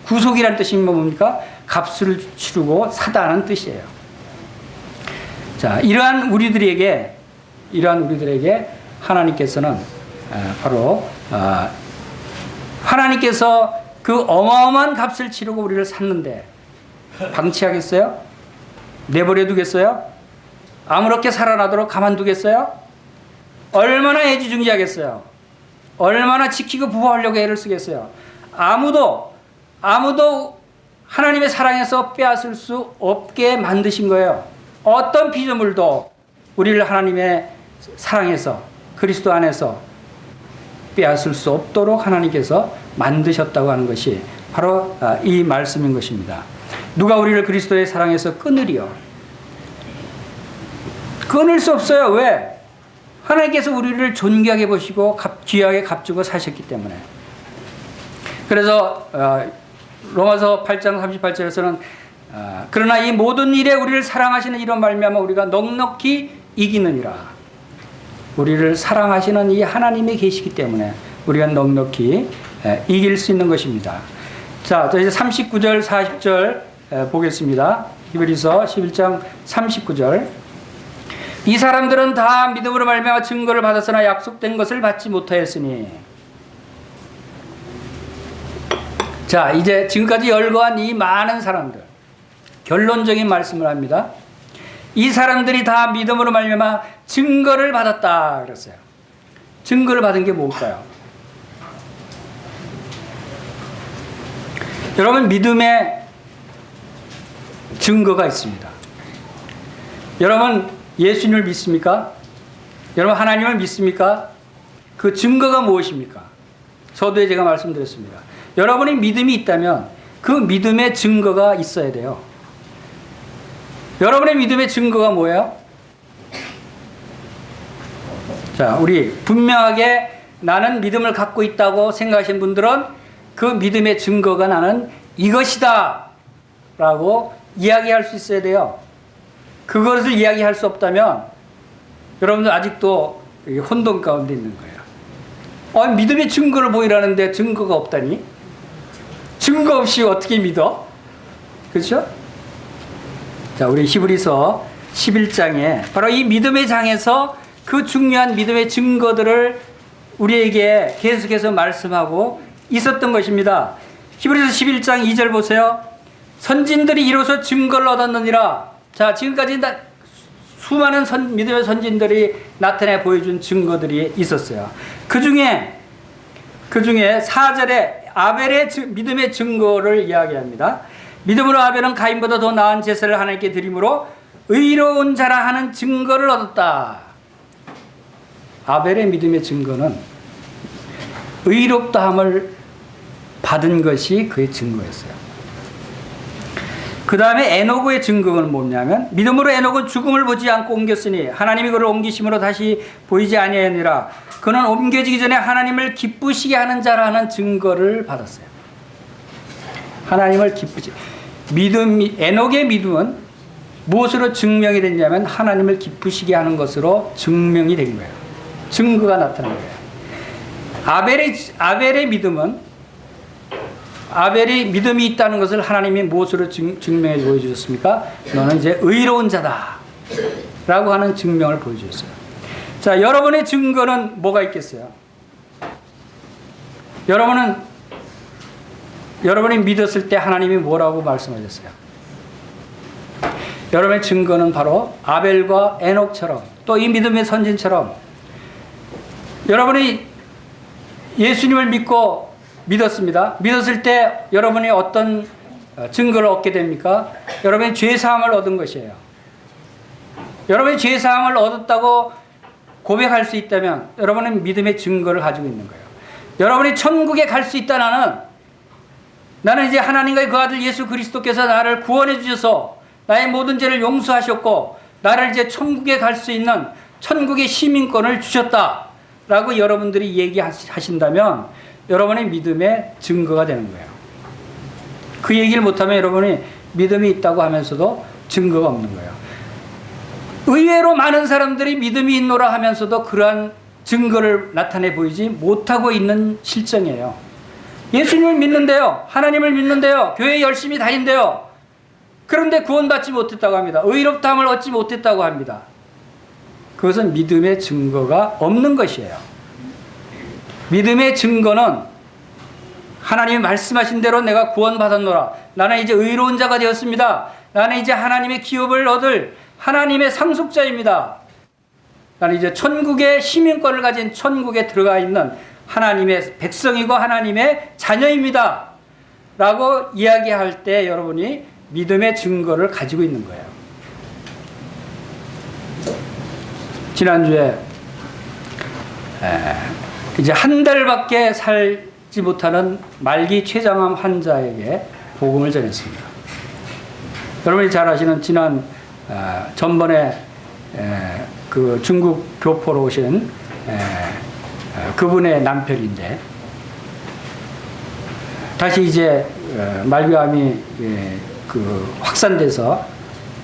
구속이라는 뜻이 뭡니까? 값을 치르고 사다는 뜻이에요. 자, 이러한 우리들에게 하나님께서는 바로 하나님께서 그 어마어마한 값을 치르고 우리를 샀는데 방치하겠어요? 내버려 두겠어요? 아무렇게 살아나도록 가만두겠어요? 얼마나 애지중지하겠어요? 얼마나 지키고 보호하려고 애를 쓰겠어요? 아무도 하나님의 사랑에서 빼앗을 수 없게 만드신 거예요. 어떤 피조물도 우리를 하나님의 사랑에서 그리스도 안에서 빼앗을 수 없도록 하나님께서 만드셨다고 하는 것이 바로 이 말씀인 것입니다. 누가 우리를 그리스도의 사랑에서 끊으리요? 끊을 수 없어요. 왜? 하나님께서 우리를 존귀하게 보시고 귀하게 값주고 사셨기 때문에. 그래서 로마서 8장 38절에서는 그러나 이 모든 일에 우리를 사랑하시는 이로 말미암아 우리가 넉넉히 이기느니라. 우리를 사랑하시는 이 하나님이 계시기 때문에 우리가 넉넉히 이길 수 있는 것입니다. 자, 이제 39절 40절 보겠습니다. 히브리서 11장 39절. 이 사람들은 다 믿음으로 말미암아 증거를 받았으나 약속된 것을 받지 못하였으니. 자, 이제 지금까지 열거한 이 많은 사람들, 결론적인 말씀을 합니다. 이 사람들이 다 믿음으로 말미암아 증거를 받았다 그랬어요. 증거를 받은 게 뭘까요? 여러분, 믿음의 증거가 있습니다. 여러분, 예수님을 믿습니까? 여러분, 하나님을 믿습니까? 그 증거가 무엇입니까? 서두에 제가 말씀드렸습니다. 여러분이 믿음이 있다면 그 믿음의 증거가 있어야 돼요. 여러분의 믿음의 증거가 뭐예요? 자, 우리 분명하게 나는 믿음을 갖고 있다고 생각하시는 분들은 그 믿음의 증거가 나는 이것이다 라고 이야기할 수 있어야 돼요. 그것을 이야기할 수 없다면 여러분들 아직도 혼돈 가운데 있는 거예요. 믿음의 증거를 보이라는데 증거가 없다니? 증거 없이 어떻게 믿어? 그렇죠? 자, 우리 히브리서 11장에 바로 이 믿음의 장에서 그 중요한 믿음의 증거들을 우리에게 계속해서 말씀하고 있었던 것입니다. 히브리서 11장 2절 보세요. 선진들이 이로써 증거를 얻었느니라. 자, 지금까지 수많은 믿음의 선진들이 나타내 보여준 증거들이 있었어요. 그 중에 4절에 아벨의 믿음의 증거를 이야기합니다. 믿음으로 아벨은 가인보다 더 나은 제사를 하나님께 드림으로 의로운 자라 하는 증거를 얻었다. 아벨의 믿음의 증거는 의롭다함을 받은 것이 그의 증거였어요. 그 다음에 에녹의 증거는 뭐냐면 믿음으로 에녹은 죽음을 보지 않고 옮겼으니 하나님이 그를 옮기심으로 다시 보이지 아니하니라. 그는 옮겨지기 전에 하나님을 기쁘시게 하는 자라는 증거를 받았어요. 하나님을 에녹의 믿음은 무엇으로 증명이 됐냐면 하나님을 기쁘시게 하는 것으로 증명이 된 거예요. 증거가 나타난 거예요. 아벨의 믿음이 있다는 것을 하나님이 무엇으로 증명해 보여주셨습니까? 너는 이제 의로운 자다 라고 하는 증명을 보여주셨어요. 자, 여러분의 증거는 뭐가 있겠어요? 여러분이 믿었을 때 하나님이 뭐라고 말씀하셨어요? 여러분의 증거는 바로 아벨과 에녹처럼 또 이 믿음의 선진처럼 여러분이 예수님을 믿었습니다. 믿었을 때 여러분이 어떤 증거를 얻게 됩니까? 여러분이 죄사함을 얻은 것이에요. 여러분이 죄사함을 얻었다고 고백할 수 있다면 여러분은 믿음의 증거를 가지고 있는 거예요. 여러분이 천국에 갈 수 있다. 나는 이제 하나님과의 그 아들 예수 그리스도께서 나를 구원해 주셔서 나의 모든 죄를 용서하셨고 나를 이제 천국에 갈 수 있는 천국의 시민권을 주셨다 라고 여러분들이 얘기하신다면 여러분의 믿음의 증거가 되는 거예요. 그 얘기를 못하면 여러분이 믿음이 있다고 하면서도 증거가 없는 거예요. 의외로 많은 사람들이 믿음이 있노라 하면서도 그러한 증거를 나타내 보이지 못하고 있는 실정이에요. 예수님을 믿는데요, 하나님을 믿는데요, 교회 열심히 다닌대요. 그런데 구원받지 못했다고 합니다. 의롭다함을 얻지 못했다고 합니다. 그것은 믿음의 증거가 없는 것이에요. 믿음의 증거는 하나님이 말씀하신 대로 내가 구원받았노라. 나는 이제 의로운 자가 되었습니다. 나는 이제 하나님의 기업을 얻을 하나님의 상속자입니다. 나는 이제 천국의 시민권을 가진 천국에 들어가 있는 하나님의 백성이고 하나님의 자녀입니다. 라고 이야기할 때 여러분이 믿음의 증거를 가지고 있는 거예요. 지난주에 이제 한 달밖에 살지 못하는 말기 췌장암 환자에게 복음을 전했습니다. 여러분이 잘 아시는 전번에 그 중국 교포로 오신 그분의 남편인데 다시 이제 말기암이 그 확산돼서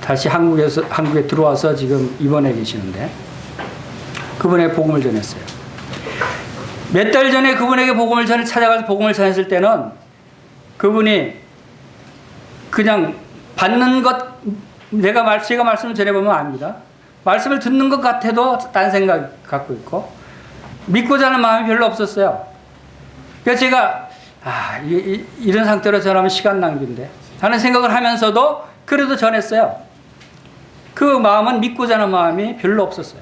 다시 한국에 들어와서 지금 입원해 계시는데 그분의 복음을 전했어요. 몇 달 전에 그분에게 찾아가서 복음을 전했을 때는 그분이 그냥 받는 것, 제가 말씀을 전해보면 압니다. 말씀을 듣는 것 같아도 딴 생각 갖고 있고 믿고자 하는 마음이 별로 없었어요. 그래서 제가 이런 상태로 전하면 시간 낭비인데 하는 생각을 하면서도 그래도 전했어요. 그 마음은 믿고자 하는 마음이 별로 없었어요.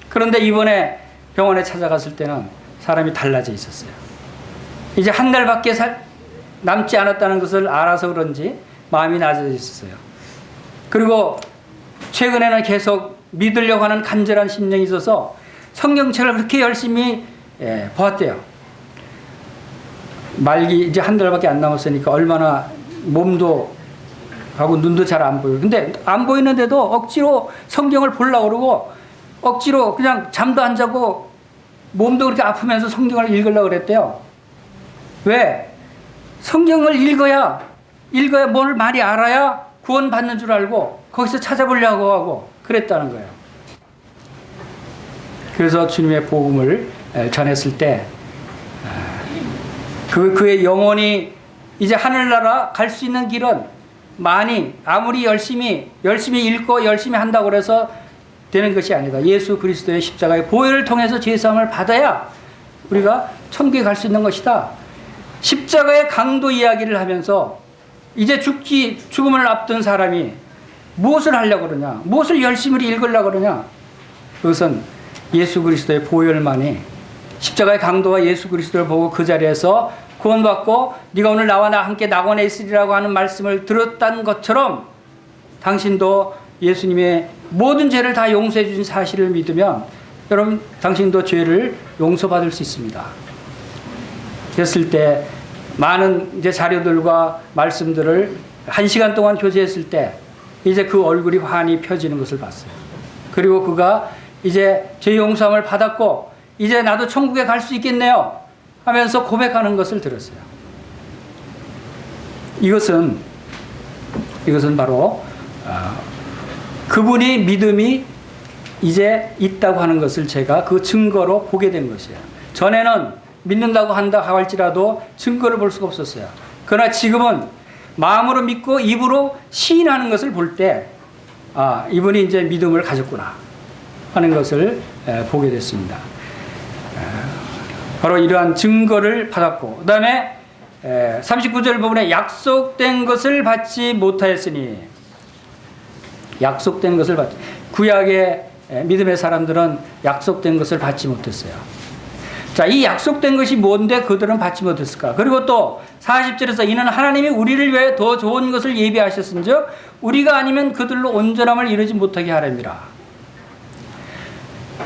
그런데 이번에 병원에 찾아갔을 때는 사람이 달라져 있었어요. 이제 한 달밖에 남지 않았다는 것을 알아서 그런지 마음이 낮아져 있었어요. 그리고 최근에는 계속 믿으려고 하는 간절한 심령이 있어서 성경책을 그렇게 열심히 보았대요. 말기 이제 한 달밖에 안 남았으니까 얼마나 몸도 하고 눈도 잘 안 보여요. 근데 안 보이는데도 억지로 성경을 보려고 그러고 억지로 그냥 잠도 안 자고 몸도 그렇게 아프면서 성경을 읽으려고 그랬대요. 왜? 성경을 읽어야 뭘 많이 알아야 구원받는 줄 알고 거기서 찾아보려고 하고 그랬다는 거예요. 그래서 주님의 복음을 전했을 때 그의 영혼이 이제 하늘나라 갈 수 있는 길은 아무리 열심히 읽고 열심히 한다고 해서 되는 것이 아니다. 예수 그리스도의 십자가의 보혈을 통해서 죄사함을 받아야 우리가 천국에 갈 수 있는 것이다. 십자가의 강도 이야기를 하면서 이제 죽음을 앞둔 사람이 무엇을 하려고 그러냐, 무엇을 열심히 읽으려고 그러냐. 그것은 예수 그리스도의 보혈만이, 십자가의 강도와 예수 그리스도를 보고 그 자리에서 구원받고 네가 오늘 나와 함께 낙원에 있으리라고 하는 말씀을 들었다는 것처럼 당신도 예수님의 모든 죄를 다 용서해 주신 사실을 믿으면 여러분 당신도 죄를 용서받을 수 있습니다. 됐을 때 많은 이제 자료들과 말씀들을 1시간 동안 교제했을 때 이제 그 얼굴이 환히 펴지는 것을 봤어요. 그리고 그가 이제 죄 용서함을 받았고 이제 나도 천국에 갈 수 있겠네요 하면서 고백하는 것을 들었어요. 이것은 바로 그분이 믿음이 이제 있다고 하는 것을 제가 그 증거로 보게 된 것이에요. 전에는 믿는다고 한다 할지라도 증거를 볼 수가 없었어요. 그러나 지금은 마음으로 믿고 입으로 시인하는 것을 볼 때 이분이 이제 믿음을 가졌구나 하는 것을 보게 됐습니다. 바로 이러한 증거를 받았고, 그 다음에 39절 부분에 약속된 것을 받지 못하였으니, 약속된 것을 받지, 구약의 믿음의 사람들은 약속된 것을 받지 못했어요. 자, 이 약속된 것이 뭔데 그들은 받지 못했을까? 그리고 또 40절에서 이는 하나님이 우리를 위해 더 좋은 것을 예비하셨은즉 우리가 아니면 그들로 온전함을 이루지 못하게 하렵니다.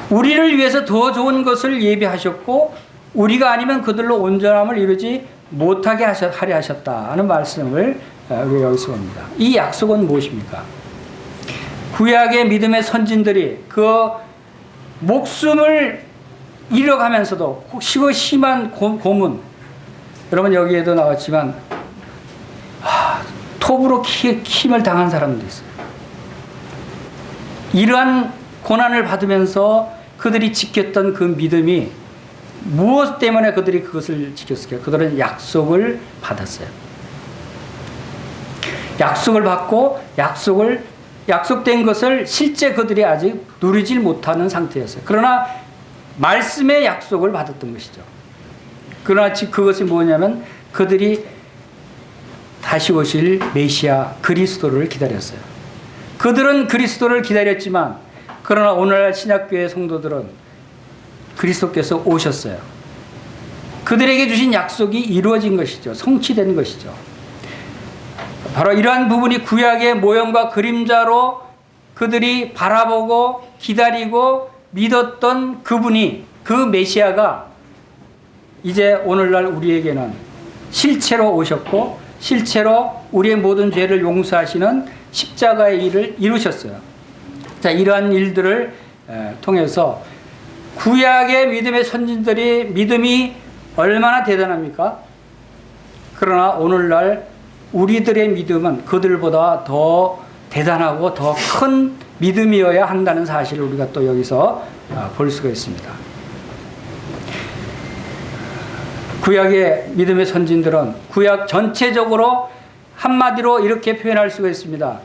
우리를 위해서 더 좋은 것을 예비하셨고 우리가 아니면 그들로 온전함을 이루지 못하게 하려 하셨다는 말씀을 우리가 여기서 봅니다. 이 약속은 무엇입니까? 구약의 믿음의 선진들이 그 목숨을 잃어가면서도 심한 고문, 여러분 여기에도 나왔지만 톱으로 킴을 당한 사람도 있어요. 이러한 고난을 받으면서 그들이 지켰던 그 믿음이 무엇 때문에 그들이 그것을 지켰을까요? 그들은 약속을 받았어요. 약속을 받고 약속된 것을 실제 그들이 아직 누리질 못하는 상태였어요. 그러나 말씀의 약속을 받았던 것이죠. 그러나 그것이 뭐냐면 그들이 다시 오실 메시아 그리스도를 기다렸어요. 그들은 그리스도를 기다렸지만 그러나 오늘날 신약교회 성도들은 그리스도께서 오셨어요. 그들에게 주신 약속이 이루어진 것이죠. 성취된 것이죠. 바로 이러한 부분이 구약의 모형과 그림자로 그들이 바라보고 기다리고 믿었던 그분이, 그 메시아가 이제 오늘날 우리에게는 실체로 오셨고 실체로 우리의 모든 죄를 용서하시는 십자가의 일을 이루셨어요. 자, 이러한 일들을 통해서 구약의 믿음의 선진들이 믿음이 얼마나 대단합니까? 그러나 오늘날 우리들의 믿음은 그들보다 더 대단하고 더 큰 믿음이어야 한다는 사실을 우리가 또 여기서 볼 수가 있습니다. 구약의 믿음의 선진들은 구약 전체적으로 한마디로 이렇게 표현할 수가 있습니다.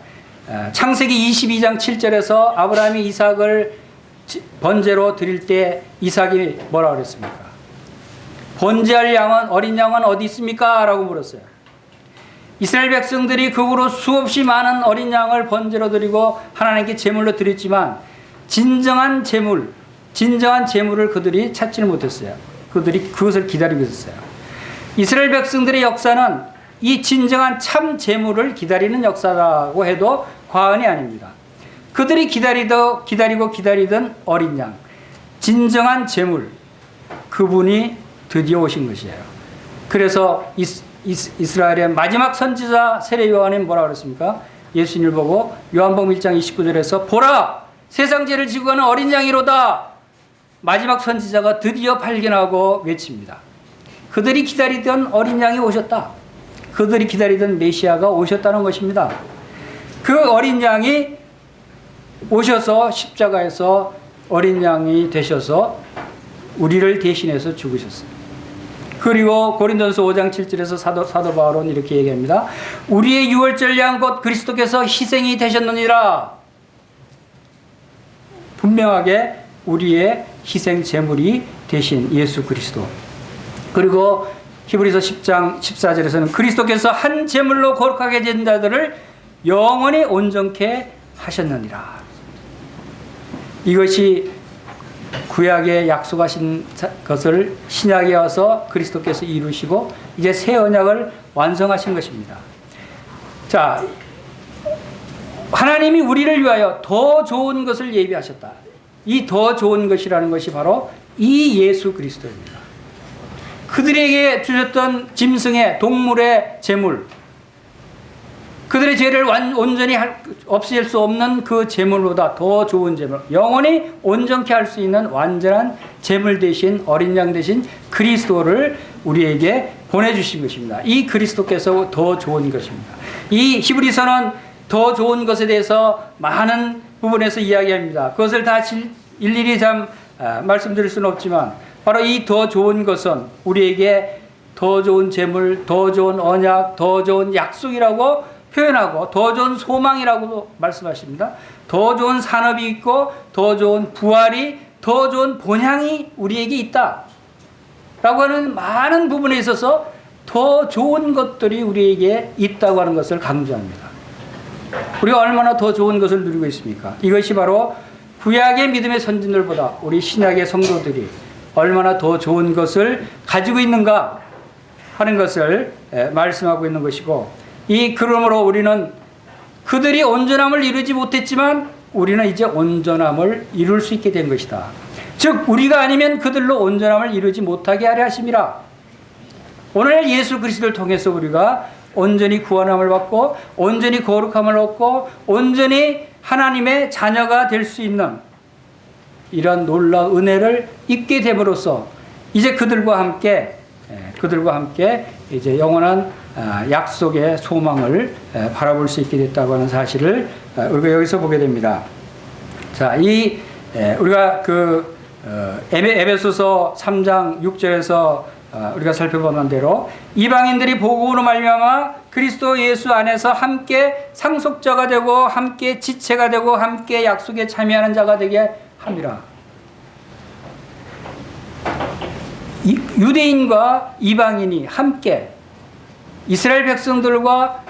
창세기 22장 7절에서 아브라함이 이삭을 번제로 드릴 때 이삭이 뭐라고 그랬습니까? 번제할 양은, 어린 양은 어디 있습니까? 라고 물었어요. 이스라엘 백성들이 그 후로 수없이 많은 어린 양을 번제로 드리고 하나님께 제물로 드렸지만 진정한 제물을 그들이 찾지를 못했어요. 그들이 그것을 기다리고 있었어요. 이스라엘 백성들의 역사는 이 진정한 참 제물을 기다리는 역사라고 해도 과언이 아닙니다. 그들이 기다리던 어린 양, 진정한 제물, 그분이 드디어 오신 것이에요. 그래서 이스라엘의 마지막 선지자 세례 요한은 뭐라고 그랬습니까? 예수님을 보고 요한복음 1장 29절에서 보라! 세상 죄를 지고 가는 어린 양이로다! 마지막 선지자가 드디어 발견하고 외칩니다. 그들이 기다리던 어린 양이 오셨다. 그들이 기다리던 메시아가 오셨다는 것입니다. 그 어린 양이 오셔서 십자가에서 어린 양이 되셔서 우리를 대신해서 죽으셨어요. 그리고 고린도전서 5장 7절에서 사도 바울은 이렇게 얘기합니다. 우리의 유월절 양 곧 그리스도께서 희생이 되셨느니라. 분명하게 우리의 희생 제물이 되신 예수 그리스도. 그리고 히브리서 10장 14절에서는 그리스도께서 한 제물로 거룩하게 된 자들을 영원히 온전케 하셨느니라. 이것이 구약에 약속하신 것을 신약에 와서 그리스도께서 이루시고 이제 새 언약을 완성하신 것입니다. 자, 하나님이 우리를 위하여 더 좋은 것을 예비하셨다. 이 더 좋은 것이라는 것이 바로 이 예수 그리스도입니다. 그들에게 주셨던 짐승의 동물의 제물, 그들의 죄를 온전히 없앨 수 없는 그 제물보다 더 좋은 제물, 영원히 온전케 할 수 있는 완전한 제물 대신, 어린 양 대신 그리스도를 우리에게 보내주신 것입니다. 이 그리스도께서 더 좋은 것입니다. 이 히브리서는 더 좋은 것에 대해서 많은 부분에서 이야기합니다. 그것을 다 일일이 말씀드릴 수는 없지만, 바로 이 더 좋은 것은 우리에게 더 좋은 제물, 더 좋은 언약, 더 좋은 약속이라고 표현하고, 더 좋은 소망이라고 말씀하십니다. 더 좋은 산업이 있고, 더 좋은 부활이, 더 좋은 본향이 우리에게 있다 라고 하는 많은 부분에 있어서 더 좋은 것들이 우리에게 있다고 하는 것을 강조합니다. 우리가 얼마나 더 좋은 것을 누리고 있습니까? 이것이 바로 구약의 믿음의 선진들보다 우리 신약의 성도들이 얼마나 더 좋은 것을 가지고 있는가 하는 것을 말씀하고 있는 것이고, 그러므로 우리는 그들이 온전함을 이루지 못했지만 우리는 이제 온전함을 이룰 수 있게 된 것이다. 즉 우리가 아니면 그들로 온전함을 이루지 못하게 하려 하심이라. 오늘 예수 그리스도를 통해서 우리가 온전히 구원함을 받고 온전히 거룩함을 얻고 온전히 하나님의 자녀가 될 수 있는 이런 놀라운 은혜를 입게 됨으로써 이제 그들과 함께 이제 영원한 약속의 소망을 바라볼 수 있게 됐다고 하는 사실을 우리가 여기서 보게 됩니다. 자, 우리가 에베소서 3장 6절에서 우리가 살펴보는 대로 이방인들이 복음으로 말미암아 그리스도 예수 안에서 함께 상속자가 되고 함께 지체가 되고 함께 약속에 참여하는 자가 되게 함이라. 유대인과 이방인이 함께, 이스라엘 백성들과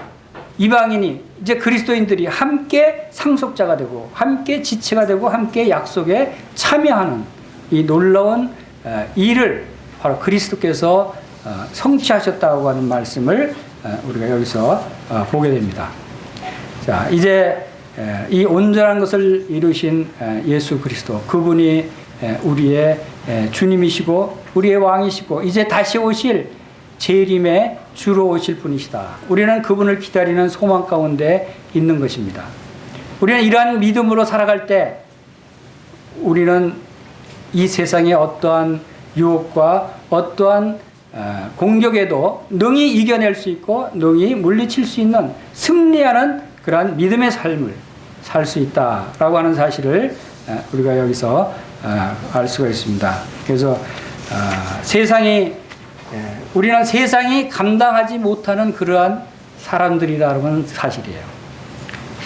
이방인이, 이제 그리스도인들이 함께 상속자가 되고 함께 지체가 되고 함께 약속에 참여하는 이 놀라운 일을 바로 그리스도께서 성취하셨다고 하는 말씀을 우리가 여기서 보게 됩니다. 자, 이제 이 온전한 것을 이루신 예수 그리스도, 그분이 우리의 주님이시고 우리의 왕이시고 이제 다시 오실 재림의 주로 오실 분이시다. 우리는 그분을 기다리는 소망 가운데 있는 것입니다. 우리는 이러한 믿음으로 살아갈 때 우리는 이 세상의 어떠한 유혹과 어떠한 공격에도 능히 이겨낼 수 있고 능히 물리칠 수 있는 승리하는 그러한 믿음의 삶을 살 수 있다라고 하는 사실을 우리가 여기서 알 수가 있습니다. 그래서 우리는 세상이 감당하지 못하는 그러한 사람들이라는 사실이에요.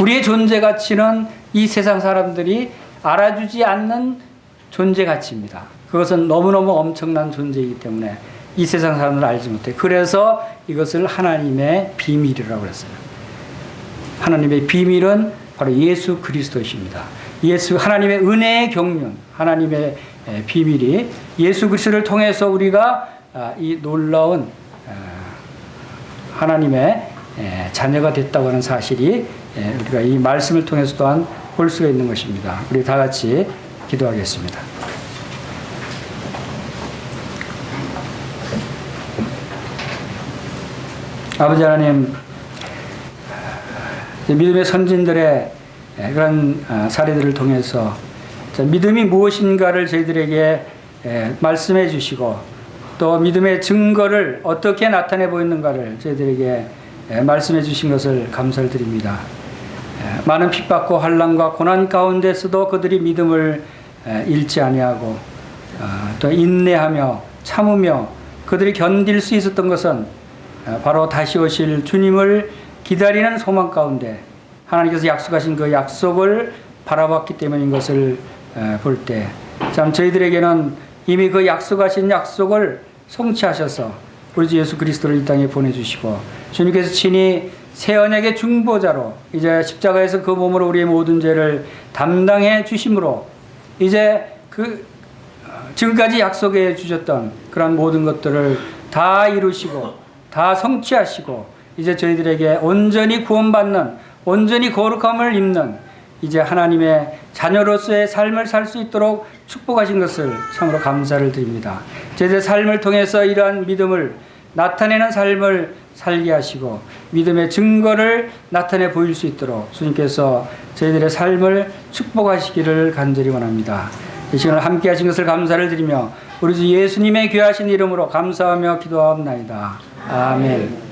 우리의 존재 가치는 이 세상 사람들이 알아주지 않는 존재 가치입니다. 그것은 너무너무 엄청난 존재이기 때문에 이 세상 사람들은 알지 못해. 그래서 이것을 하나님의 비밀이라고 했어요. 하나님의 비밀은 바로 예수 그리스도이십니다. 하나님의 은혜의 경륜, 하나님의 비밀이 예수 그리스도를 통해서 우리가 이 놀라운 하나님의 자녀가 됐다고 하는 사실이 우리가 이 말씀을 통해서 또한 볼 수가 있는 것입니다. 우리 다 같이 기도하겠습니다. 아버지 하나님, 믿음의 선진들의 그런 사례들을 통해서 믿음이 무엇인가를 저희들에게 말씀해 주시고 또 믿음의 증거를 어떻게 나타내 보이는가를 저희들에게 말씀해 주신 것을 감사를 드립니다. 많은 핍박과 환난과 고난 가운데서도 그들이 믿음을 잃지 아니하고 또 인내하며 참으며 그들이 견딜 수 있었던 것은 바로 다시 오실 주님을 기다리는 소망 가운데 하나님께서 약속하신 그 약속을 바라봤기 때문인 것을 볼 때 참 저희들에게는 이미 그 약속하신 약속을 성취하셔서 우리 주 예수 그리스도를 이 땅에 보내주시고 주님께서 친히 새 언약의 중보자로 이제 십자가에서 그 몸으로 우리의 모든 죄를 담당해 주심으로 이제 지금까지 약속해 주셨던 그런 모든 것들을 다 이루시고 다 성취하시고 이제 저희들에게 온전히 구원받는 온전히 거룩함을 입는 이제 하나님의 자녀로서의 삶을 살 수 있도록 축복하신 것을 참으로 감사를 드립니다. 저희들의 삶을 통해서 이러한 믿음을 나타내는 삶을 살게 하시고 믿음의 증거를 나타내 보일 수 있도록 주님께서 저희들의 삶을 축복하시기를 간절히 원합니다. 이 시간을 함께 하신 것을 감사를 드리며 우리 주 예수님의 귀하신 이름으로 감사하며 기도하옵나이다. 아멘.